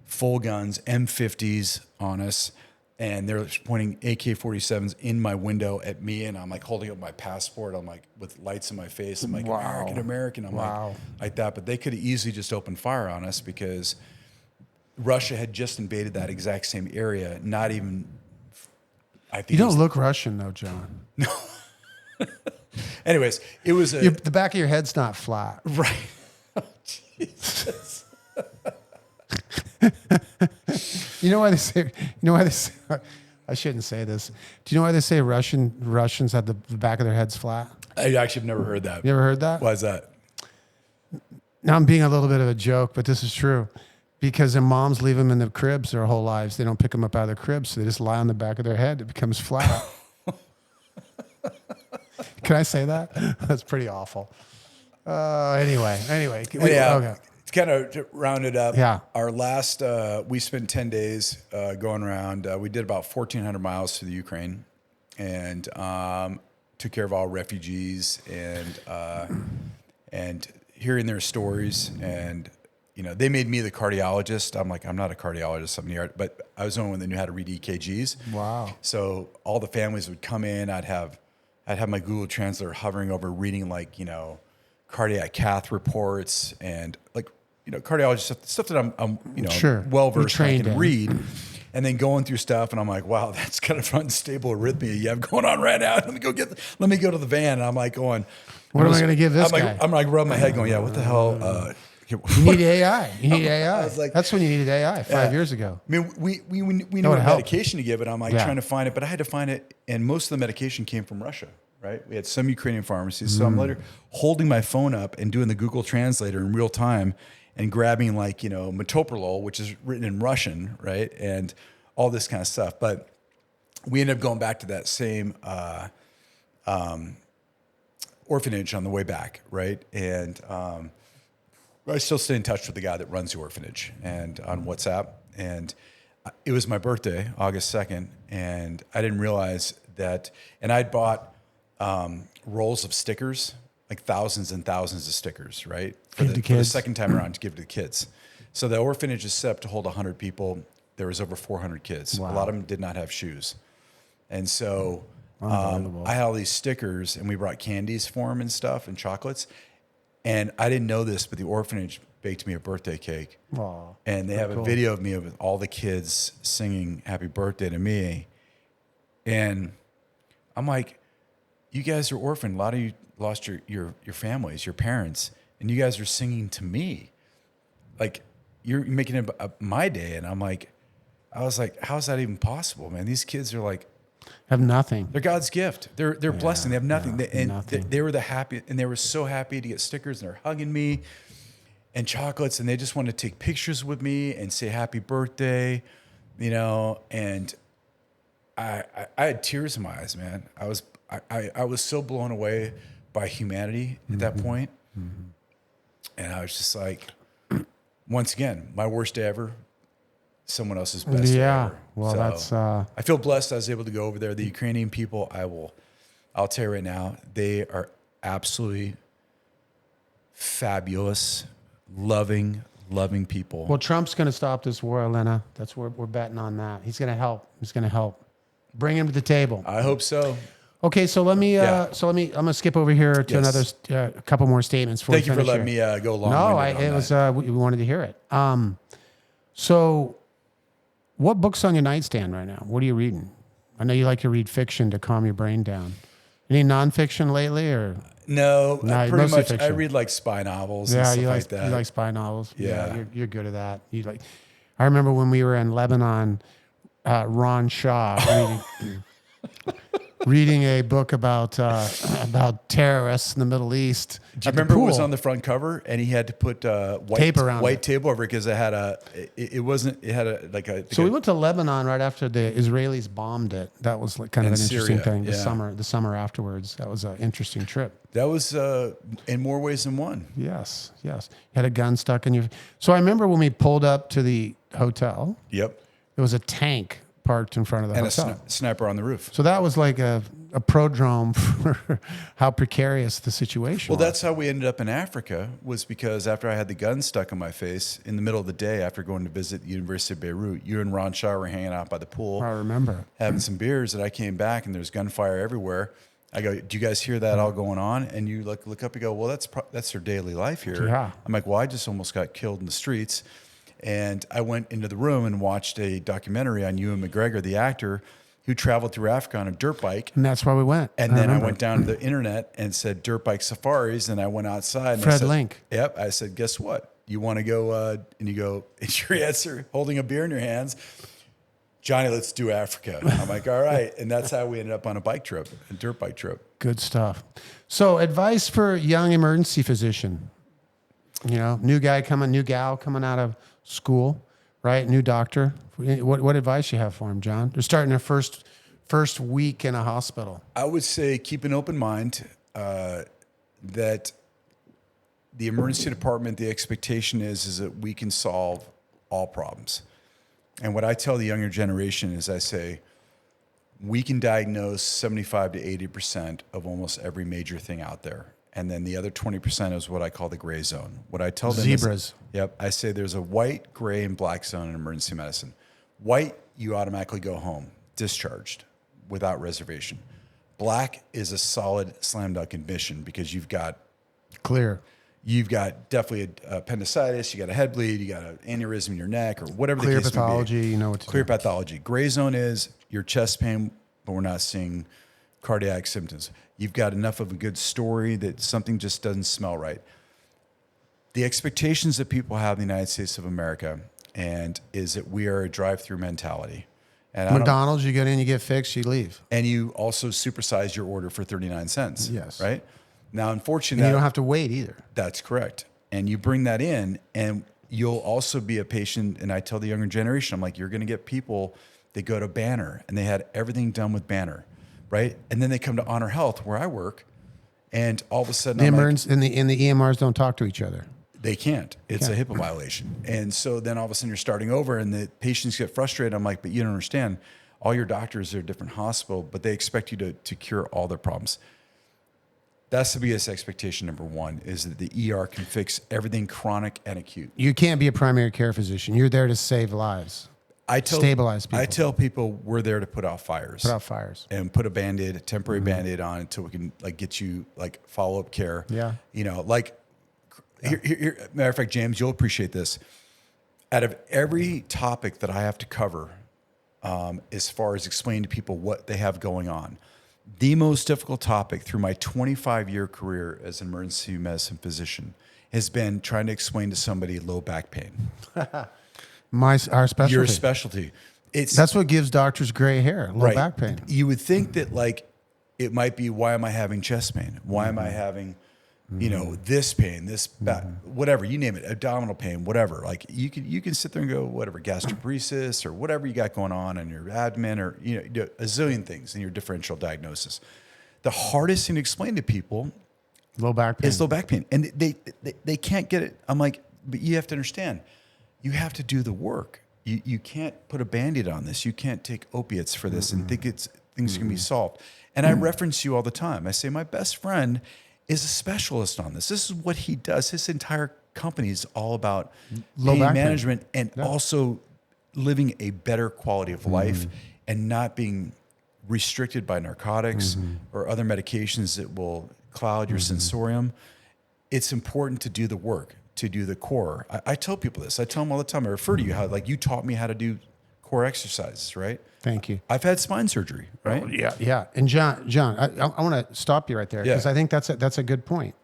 Speaker 1: full guns, M50s on us, and they're pointing AK-47s in my window at me, and I'm like holding up my passport. I'm like with lights in my face. I'm like, wow. American. I'm like that. But they could have easily just opened fire on us because Russia had just invaded that exact same area, not even...
Speaker 2: You don't look Russian, though, John.
Speaker 1: No. Anyways, it was
Speaker 2: the back of your head's not flat,
Speaker 1: right? Oh, Jesus.
Speaker 2: You know why they say? I shouldn't say this. Do you know why they say Russians have the back of their heads flat?
Speaker 1: I actually have never heard that.
Speaker 2: You ever heard that?
Speaker 1: Why is that?
Speaker 2: Now I'm being a little bit of a joke, but this is true. Because their moms leave them in the cribs their whole lives. They don't pick them up out of the cribs, so they just lie on the back of their head. It becomes flat. Can I say that? That's pretty awful. Anyway.
Speaker 1: Okay. It's kind of rounded up.
Speaker 2: Yeah.
Speaker 1: Our last, we spent 10 days going around. We did about 1,400 miles to the Ukraine, and took care of all refugees and hearing their stories. And they made me the cardiologist. I'm like, I'm not a cardiologist, but I was the only one that knew how to read EKGs.
Speaker 2: Wow.
Speaker 1: So all the families would come in. I'd have my Google Translator hovering over, reading cardiac cath reports and like cardiology stuff that I'm
Speaker 2: Sure.
Speaker 1: well
Speaker 2: You
Speaker 1: versed. I
Speaker 2: trained
Speaker 1: can
Speaker 2: in.
Speaker 1: read, and then going through stuff, and I'm like, wow, that's kind of unstable arrhythmia you have going on right now. Let me go to the van, and I'm like going,
Speaker 2: What am I going to give this
Speaker 1: I'm
Speaker 2: guy?
Speaker 1: like, I'm like rubbing my head, going, yeah, what the hell?
Speaker 2: You need AI. You need AI.
Speaker 1: I was like,
Speaker 2: That's when you needed AI 5 years ago.
Speaker 1: I mean, we knew
Speaker 2: would
Speaker 1: what
Speaker 2: help.
Speaker 1: medication to give it. I'm like
Speaker 2: Yeah.
Speaker 1: trying to find it, but I had to find it, and most of the medication came from Russia, right? We had some Ukrainian pharmacies, so I'm later holding my phone up and doing the Google Translator in real time, and grabbing metoprolol, which is written in Russian, right, and all this kind of stuff. But we ended up going back to that same orphanage on the way back, right, and I still stay in touch with the guy that runs the orphanage and on WhatsApp. And it was my birthday, August 2nd, and I didn't realize that. And I'd bought rolls of stickers, like thousands and thousands of stickers, right? For the second time around to give to the kids. So the orphanage is set up to hold 100 people. There was over 400 kids.
Speaker 2: Wow.
Speaker 1: A lot of them did not have shoes. And so I had all these stickers, and we brought candies for them and stuff and chocolates. And I didn't know this, but the orphanage baked me a birthday cake.
Speaker 2: Wow.
Speaker 1: And they have a video of me with all the kids singing happy birthday to me. And I'm like, you guys are orphaned. A lot of you lost your families, your parents, and you guys are singing to me. Like, you're making it my day. And I was like, how is that even possible, man? These kids are like,
Speaker 2: Have nothing.
Speaker 1: they're God's gift. They're blessing. They have nothing.
Speaker 2: Nothing.
Speaker 1: They were they were so happy to get stickers, and they're hugging me and chocolates, and they just wanted to take pictures with me and say happy birthday, and I had tears in my eyes, man. I was so blown away by humanity at that point. And I was just like, once again, my worst day ever, someone else's best day ever.
Speaker 2: Well,
Speaker 1: So,
Speaker 2: that's
Speaker 1: I feel blessed I was able to go over there. The Ukrainian people, I'll tell you right now, they are absolutely fabulous, loving people.
Speaker 2: Well, Trump's going to stop this war, Elena. That's where we're betting on that. He's going to help. He's going to help. Bring him to the table.
Speaker 1: I hope so.
Speaker 2: Okay, so let me. I'm going to skip over here to
Speaker 1: Yes.
Speaker 2: another couple more statements.
Speaker 1: Thank you for letting me go along.
Speaker 2: No, we wanted to hear it. So, what book's on your nightstand right now? What are you reading? I know you like to read fiction to calm your brain down. Any nonfiction lately, or
Speaker 1: No,
Speaker 2: No,
Speaker 1: pretty
Speaker 2: mostly
Speaker 1: much. I
Speaker 2: fiction.
Speaker 1: read like spy novels and
Speaker 2: yeah,
Speaker 1: stuff
Speaker 2: you
Speaker 1: like that.
Speaker 2: You like spy novels.
Speaker 1: Yeah.
Speaker 2: you're good at that. You like. I remember when we were in Lebanon, Ron Shaw reading a book about terrorists in the Middle East.
Speaker 1: Do you remember it was on the front cover, and he had to put
Speaker 2: Tape around
Speaker 1: white
Speaker 2: it.
Speaker 1: tape over it because it had a.
Speaker 2: So we went to Lebanon right after the Israelis bombed it. That was like kind of
Speaker 1: And
Speaker 2: an interesting
Speaker 1: Syria,
Speaker 2: thing.
Speaker 1: yeah.
Speaker 2: The summer afterwards, that was an interesting trip.
Speaker 1: That was in more ways than one.
Speaker 2: Yes. You had a gun stuck in your. So I remember when we pulled up to the hotel,
Speaker 1: Yep.
Speaker 2: there was a tank parked in front of the
Speaker 1: And
Speaker 2: hotel.
Speaker 1: a sniper on the roof.
Speaker 2: So that was like a prodrome for how precarious the situation
Speaker 1: Well,
Speaker 2: was.
Speaker 1: that's how we ended up in Africa, was because after I had the gun stuck in my face in the middle of the day after going to visit the University of Beirut, you and Ron Shaw were hanging out by the pool,
Speaker 2: I remember.
Speaker 1: having some beers, and I came back and there's gunfire everywhere. I go, do you guys hear that all going on? And you look up, you go, well, that's their daily life here.
Speaker 2: Yeah.
Speaker 1: I'm like, well, I just almost got killed in the streets. And I went into the room and watched a documentary on Ewan McGregor, the actor, who traveled through Africa on a dirt bike.
Speaker 2: And that's why we went.
Speaker 1: And then I
Speaker 2: remember.
Speaker 1: went down to the internet and said dirt bike safaris. And I went outside. And I
Speaker 2: Fred
Speaker 1: said,
Speaker 2: Link.
Speaker 1: Yep. I said, guess what? You want to go? And you go, it's your answer, holding a beer in your hands. Johnny, let's do Africa. I'm like, all right. And that's how we ended up on a dirt bike trip.
Speaker 2: Good stuff. So advice for young emergency physician. New gal coming out of school, right? New doctor. What advice you have for him, John? They're starting their first week in a hospital.
Speaker 1: I would say keep an open mind that the emergency department, the expectation is that we can solve all problems. And what I tell the younger generation is I say, we can diagnose 75 to 80% of almost every major thing out there. And then the other 20% is what I call the gray zone. What I tell them
Speaker 2: Zebras.
Speaker 1: Yep. I say there's a white, gray, and black zone in emergency medicine. White, you automatically go home, discharged, without reservation. Black is a solid slam dunk admission because you've got
Speaker 2: Clear.
Speaker 1: you've got definitely appendicitis, you got a head bleed, you got an aneurysm in your neck, or whatever
Speaker 2: Clear
Speaker 1: the case
Speaker 2: pathology,
Speaker 1: may be.
Speaker 2: you know what to
Speaker 1: Clear
Speaker 2: do.
Speaker 1: pathology. Gray zone is your chest pain, but we're not seeing cardiac symptoms. You've got enough of a good story that something just doesn't smell right. The expectations that people have in the United States of America and is that we are a drive-through mentality. And
Speaker 2: McDonald's, you get in, you get fixed, you leave.
Speaker 1: and you also supersize your order for 39 cents.
Speaker 2: Yes.
Speaker 1: Right? Now,
Speaker 2: And
Speaker 1: unfortunately,
Speaker 2: you don't have to wait either.
Speaker 1: that's correct. And you bring that in, and you'll also be a patient. And I tell the younger generation, I'm like, you're going to get people that go to Banner and they had everything done with Banner, right? And then they come to Honor Health, where I work, and all of a sudden,
Speaker 2: The
Speaker 1: I'm like,
Speaker 2: emergency and the EMRs don't talk to each other.
Speaker 1: they can't. It's a HIPAA violation. And so then all of a sudden you're starting over, and the patients get frustrated. I'm like, but you don't understand. All your doctors are a different hospital, but they expect you to cure all their problems. That's the biggest expectation, number one, is that the ER can fix everything chronic and acute.
Speaker 2: You can't be a primary care physician. You're there to save lives, stabilize people.
Speaker 1: I tell people we're there to put out fires.
Speaker 2: Put out fires.
Speaker 1: And put a Band-Aid, a temporary Band-Aid on until we can like get you like follow-up care.
Speaker 2: Yeah.
Speaker 1: You know, like here, matter of fact, James, you'll appreciate this. Out of every topic that I have to cover, as far as explaining to people what they have going on, the most difficult topic through my 25-year career as an emergency medicine physician has been trying to explain to somebody low back pain.
Speaker 2: Our specialty.
Speaker 1: Your specialty.
Speaker 2: That's what gives doctors gray hair, low back pain.
Speaker 1: You would think that like it might be, why am I having chest pain? Why am I having, you know, this pain, this back, whatever, you name it, abdominal pain, whatever. Like you can sit there and go, whatever, gastroparesis or whatever you got going on in your abdomen, or you know, a zillion things in your differential diagnosis. The hardest thing to explain to people
Speaker 2: Low back pain.
Speaker 1: is low back pain, and they can't get it. I'm like, but you have to understand, you have to do the work. You can't put a Band-Aid on this. You can't take opiates for this and think things can be solved. And I reference you all the time. I say my best friend is a specialist on this. This is what he does. His entire company is all about
Speaker 2: Low
Speaker 1: pain
Speaker 2: back pain.
Speaker 1: management and also living a better quality of life and not being restricted by narcotics or other medications that will cloud your sensorium. It's important to do the work, to do the core. I tell people this. I tell them all the time. I refer to you how, like, you taught me how to do core exercises, right?
Speaker 2: Thank you.
Speaker 1: I've had spine surgery, right?
Speaker 2: Yeah. And John, I want to stop you right there because I think that's a good point.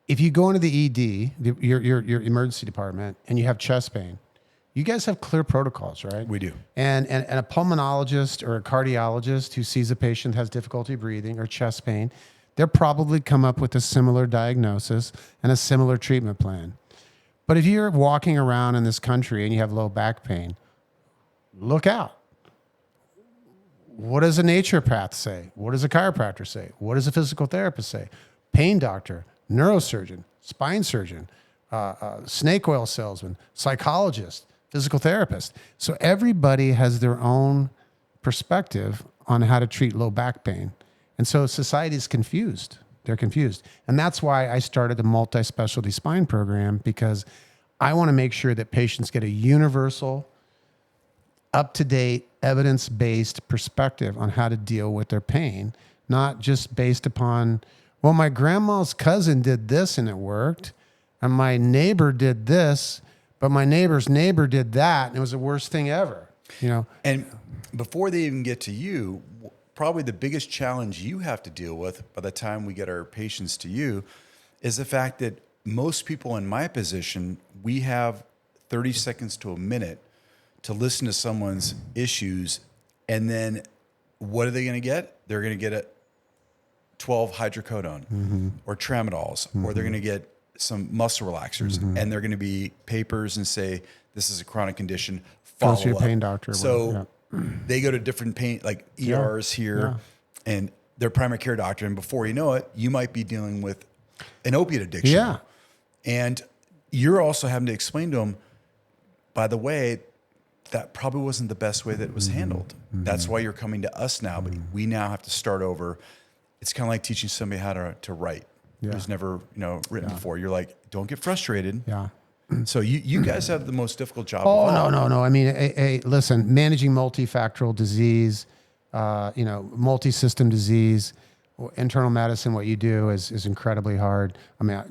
Speaker 2: If you go into the ED, your emergency department, and you have chest pain, you guys have clear protocols, right?
Speaker 1: We do.
Speaker 2: And a pulmonologist or a cardiologist who sees a patient has difficulty breathing or chest pain, they'll probably come up with a similar diagnosis and a similar treatment plan. But if you're walking around in this country and you have low back pain, look out. What does a naturopath say? What does a chiropractor say? What does a physical therapist say? Pain doctor, neurosurgeon, spine surgeon, snake oil salesman, psychologist, physical therapist. So everybody has their own perspective on how to treat low back pain. And so society is confused. They're confused. And that's why I started the multi-specialty spine program, because I want to make sure that patients get a universal, up-to-date, evidence-based perspective on how to deal with their pain, not just based upon, well, my grandma's cousin did this and it worked, and my neighbor did this, but my neighbor's neighbor did that, and it was the worst thing ever. You know.
Speaker 1: And before they even get to you, probably the biggest challenge you have to deal with by the time we get our patients to you is the fact that most people in my position, we have 30 seconds to a minute to listen to someone's issues, and then what are they going to get? They're going to get a 12 hydrocodone or tramadols, or they're going to get some muscle relaxers, and they're going to be papers and say, this is a chronic condition, follow
Speaker 2: Go to your
Speaker 1: up.
Speaker 2: pain doctor.
Speaker 1: So they go to different pain, like ERs here, and their primary care doctor, and before you know it, you might be dealing with an opiate addiction.
Speaker 2: Yeah.
Speaker 1: And you're also having to explain to them, by the way, that probably wasn't the best way that it was handled. That's why you're coming to us now, but we now have to start over. It's kind of like teaching somebody how to write. Who's never written before. You're like, don't get frustrated.
Speaker 2: Yeah.
Speaker 1: So you guys have the most difficult job.
Speaker 2: Oh,
Speaker 1: of all.
Speaker 2: no. I mean, listen, managing multifactorial disease, multi-system disease, internal medicine, what you do is incredibly hard. I mean,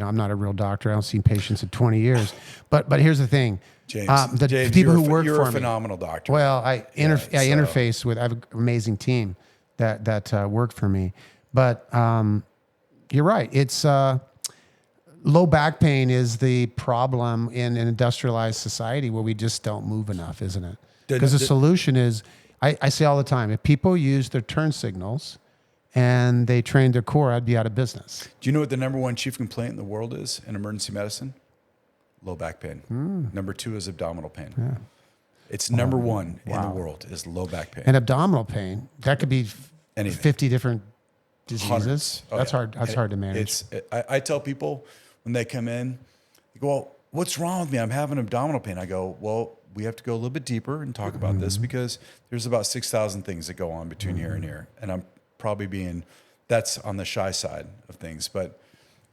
Speaker 2: I'm not a real doctor. I don't see patients in 20 years. But here's the thing.
Speaker 1: James,
Speaker 2: The people who work
Speaker 1: you're
Speaker 2: for
Speaker 1: a
Speaker 2: me.
Speaker 1: phenomenal doctor.
Speaker 2: Well, I interface with, I have an amazing team that work for me. But you're right. It's low back pain is the problem in an industrialized society where we just don't move enough, isn't it? Because the solution is, I say all the time, if people use their turn signals and they trained their core, I'd be out of business.
Speaker 1: Do you know what the number one chief complaint in the world is in emergency medicine? Low back pain. Number 2 is abdominal pain. Yeah. It's number 1 in the world is low back pain.
Speaker 2: And abdominal pain, that could be
Speaker 1: Anything.
Speaker 2: 50 different diseases.
Speaker 1: Oh,
Speaker 2: that's hard. That's hard to manage.
Speaker 1: I tell people when they come in, they go, well, what's wrong with me? I'm having abdominal pain. I go, well, we have to go a little bit deeper and talk about this because there's about 6,000 things that go on between here and here. And I'm probably that's on the shy side of things. But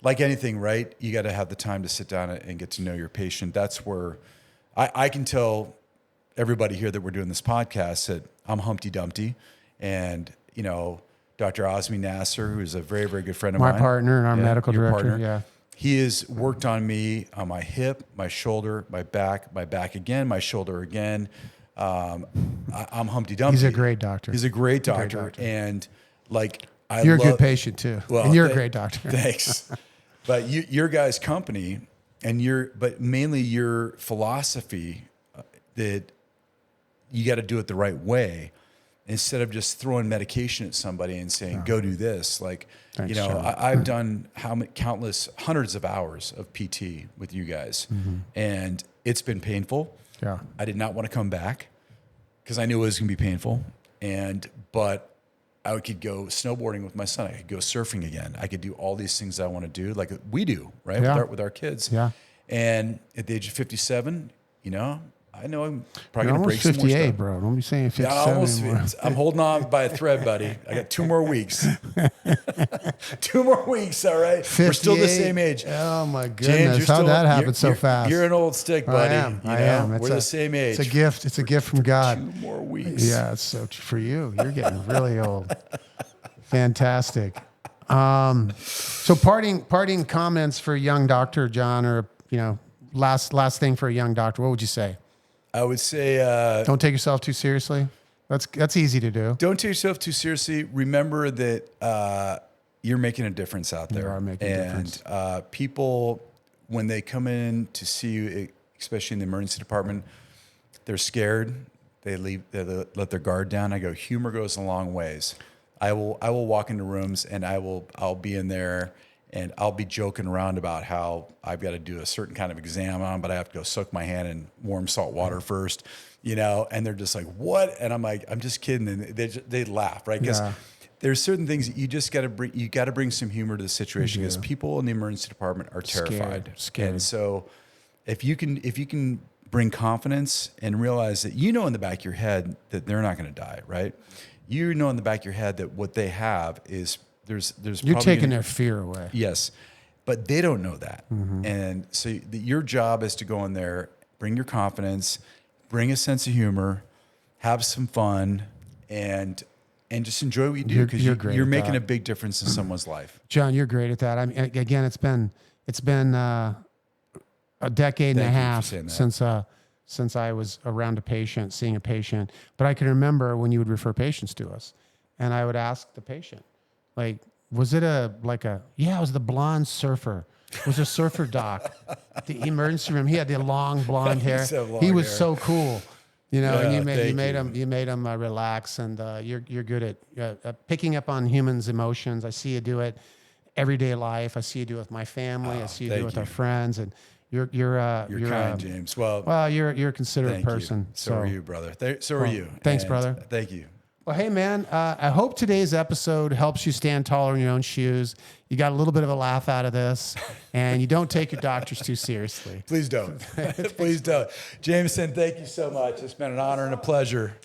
Speaker 1: like anything, right? You got to have the time to sit down and get to know your patient. That's where I can tell everybody here that we're doing this podcast that I'm Humpty Dumpty. And, Dr. Azmi Nasser, who's a very, very good friend of mine.
Speaker 2: My partner and our medical
Speaker 1: your
Speaker 2: director.
Speaker 1: Partner.
Speaker 2: Yeah.
Speaker 1: He has worked on me on my hip, my shoulder, my back again, my shoulder again. I'm Humpty Dumpty.
Speaker 2: He's a great doctor.
Speaker 1: He's a great doctor. And
Speaker 2: you're a good patient too.
Speaker 1: Well,
Speaker 2: and you're a great doctor.
Speaker 1: Thanks. But your guys' company but mainly your philosophy that you got to do it the right way instead of just throwing medication at somebody and saying, go do this.
Speaker 2: Thanks,
Speaker 1: I've done countless hundreds of hours of PT with you guys and it's been painful.
Speaker 2: Yeah.
Speaker 1: I did not want to come back because I knew it was going to be painful. But I could go snowboarding with my son. I could go surfing again. I could do all these things I want to do, like we do, right?
Speaker 2: Yeah.
Speaker 1: With our kids.
Speaker 2: Yeah.
Speaker 1: And at the age of 57, I know I'm probably
Speaker 2: You're
Speaker 1: going to break some more
Speaker 2: 58,
Speaker 1: stuff.
Speaker 2: bro. Don't be saying 57 anymore.
Speaker 1: I'm holding on by a thread, buddy. I got 2 more weeks. 2 more weeks, all right?
Speaker 2: 58?
Speaker 1: We're still the same age.
Speaker 2: Oh, my goodness.
Speaker 1: James,
Speaker 2: how'd that happen so fast?
Speaker 1: You're an old stick, buddy.
Speaker 2: I am.
Speaker 1: We're the same age.
Speaker 2: It's a gift. It's a gift from God.
Speaker 1: 2 more weeks.
Speaker 2: Yeah, it's so for you. You're getting really old. Fantastic. So parting comments for a young doctor, John, or last thing for a young doctor. What would you say?
Speaker 1: I would say
Speaker 2: don't take yourself too seriously. That's easy to do.
Speaker 1: Don't take yourself too seriously. Remember that you're making a difference out there.
Speaker 2: You are making a difference.
Speaker 1: And people, when they come in to see you, especially in the emergency department, they're scared. They let their guard down. I go, humor goes a long ways. I will walk into rooms and I'll be in there and I'll be joking around about how I've got to do a certain kind of exam on, but I have to go soak my hand in warm salt water first, and they're just like, what? And I'm like, I'm just kidding. And they laugh, right? Because there's certain things that you just got to bring. You got to bring some humor to the situation because people in the emergency department are terrified.
Speaker 2: Scared.
Speaker 1: And so if you can bring confidence and realize that in the back of your head that they're not going to die, right? In the back of your head that what they have is there's
Speaker 2: you're taking their fear away.
Speaker 1: Yes, but they don't know that, and so your job is to go in there, bring your confidence, bring a sense of humor, have some fun, and just enjoy what you do because you're making a big difference in someone's life.
Speaker 2: John, you're great at that. I mean, again, it's been a decade and a half since I was around seeing a patient. But I can remember when you would refer patients to us, and I would ask the patient, was it it was the blonde surfer. It was a surfer doc. The emergency room. He had the long blonde hair. He was so cool, and you made him relax. And you're good at picking up on humans' emotions. I see you do it everyday life. I see you do it with my family. I see you do it with our friends. And you're
Speaker 1: kind, James.
Speaker 2: Well, you're a considerate person.
Speaker 1: So are you, brother. So are you.
Speaker 2: Thanks, brother.
Speaker 1: Thank you.
Speaker 2: Well, hey, man, I hope today's episode helps you stand taller in your own shoes. You got a little bit of a laugh out of this, and you don't take your doctors too seriously.
Speaker 1: Please don't. Please don't. Jameson, thank you so much. It's been an honor and a pleasure.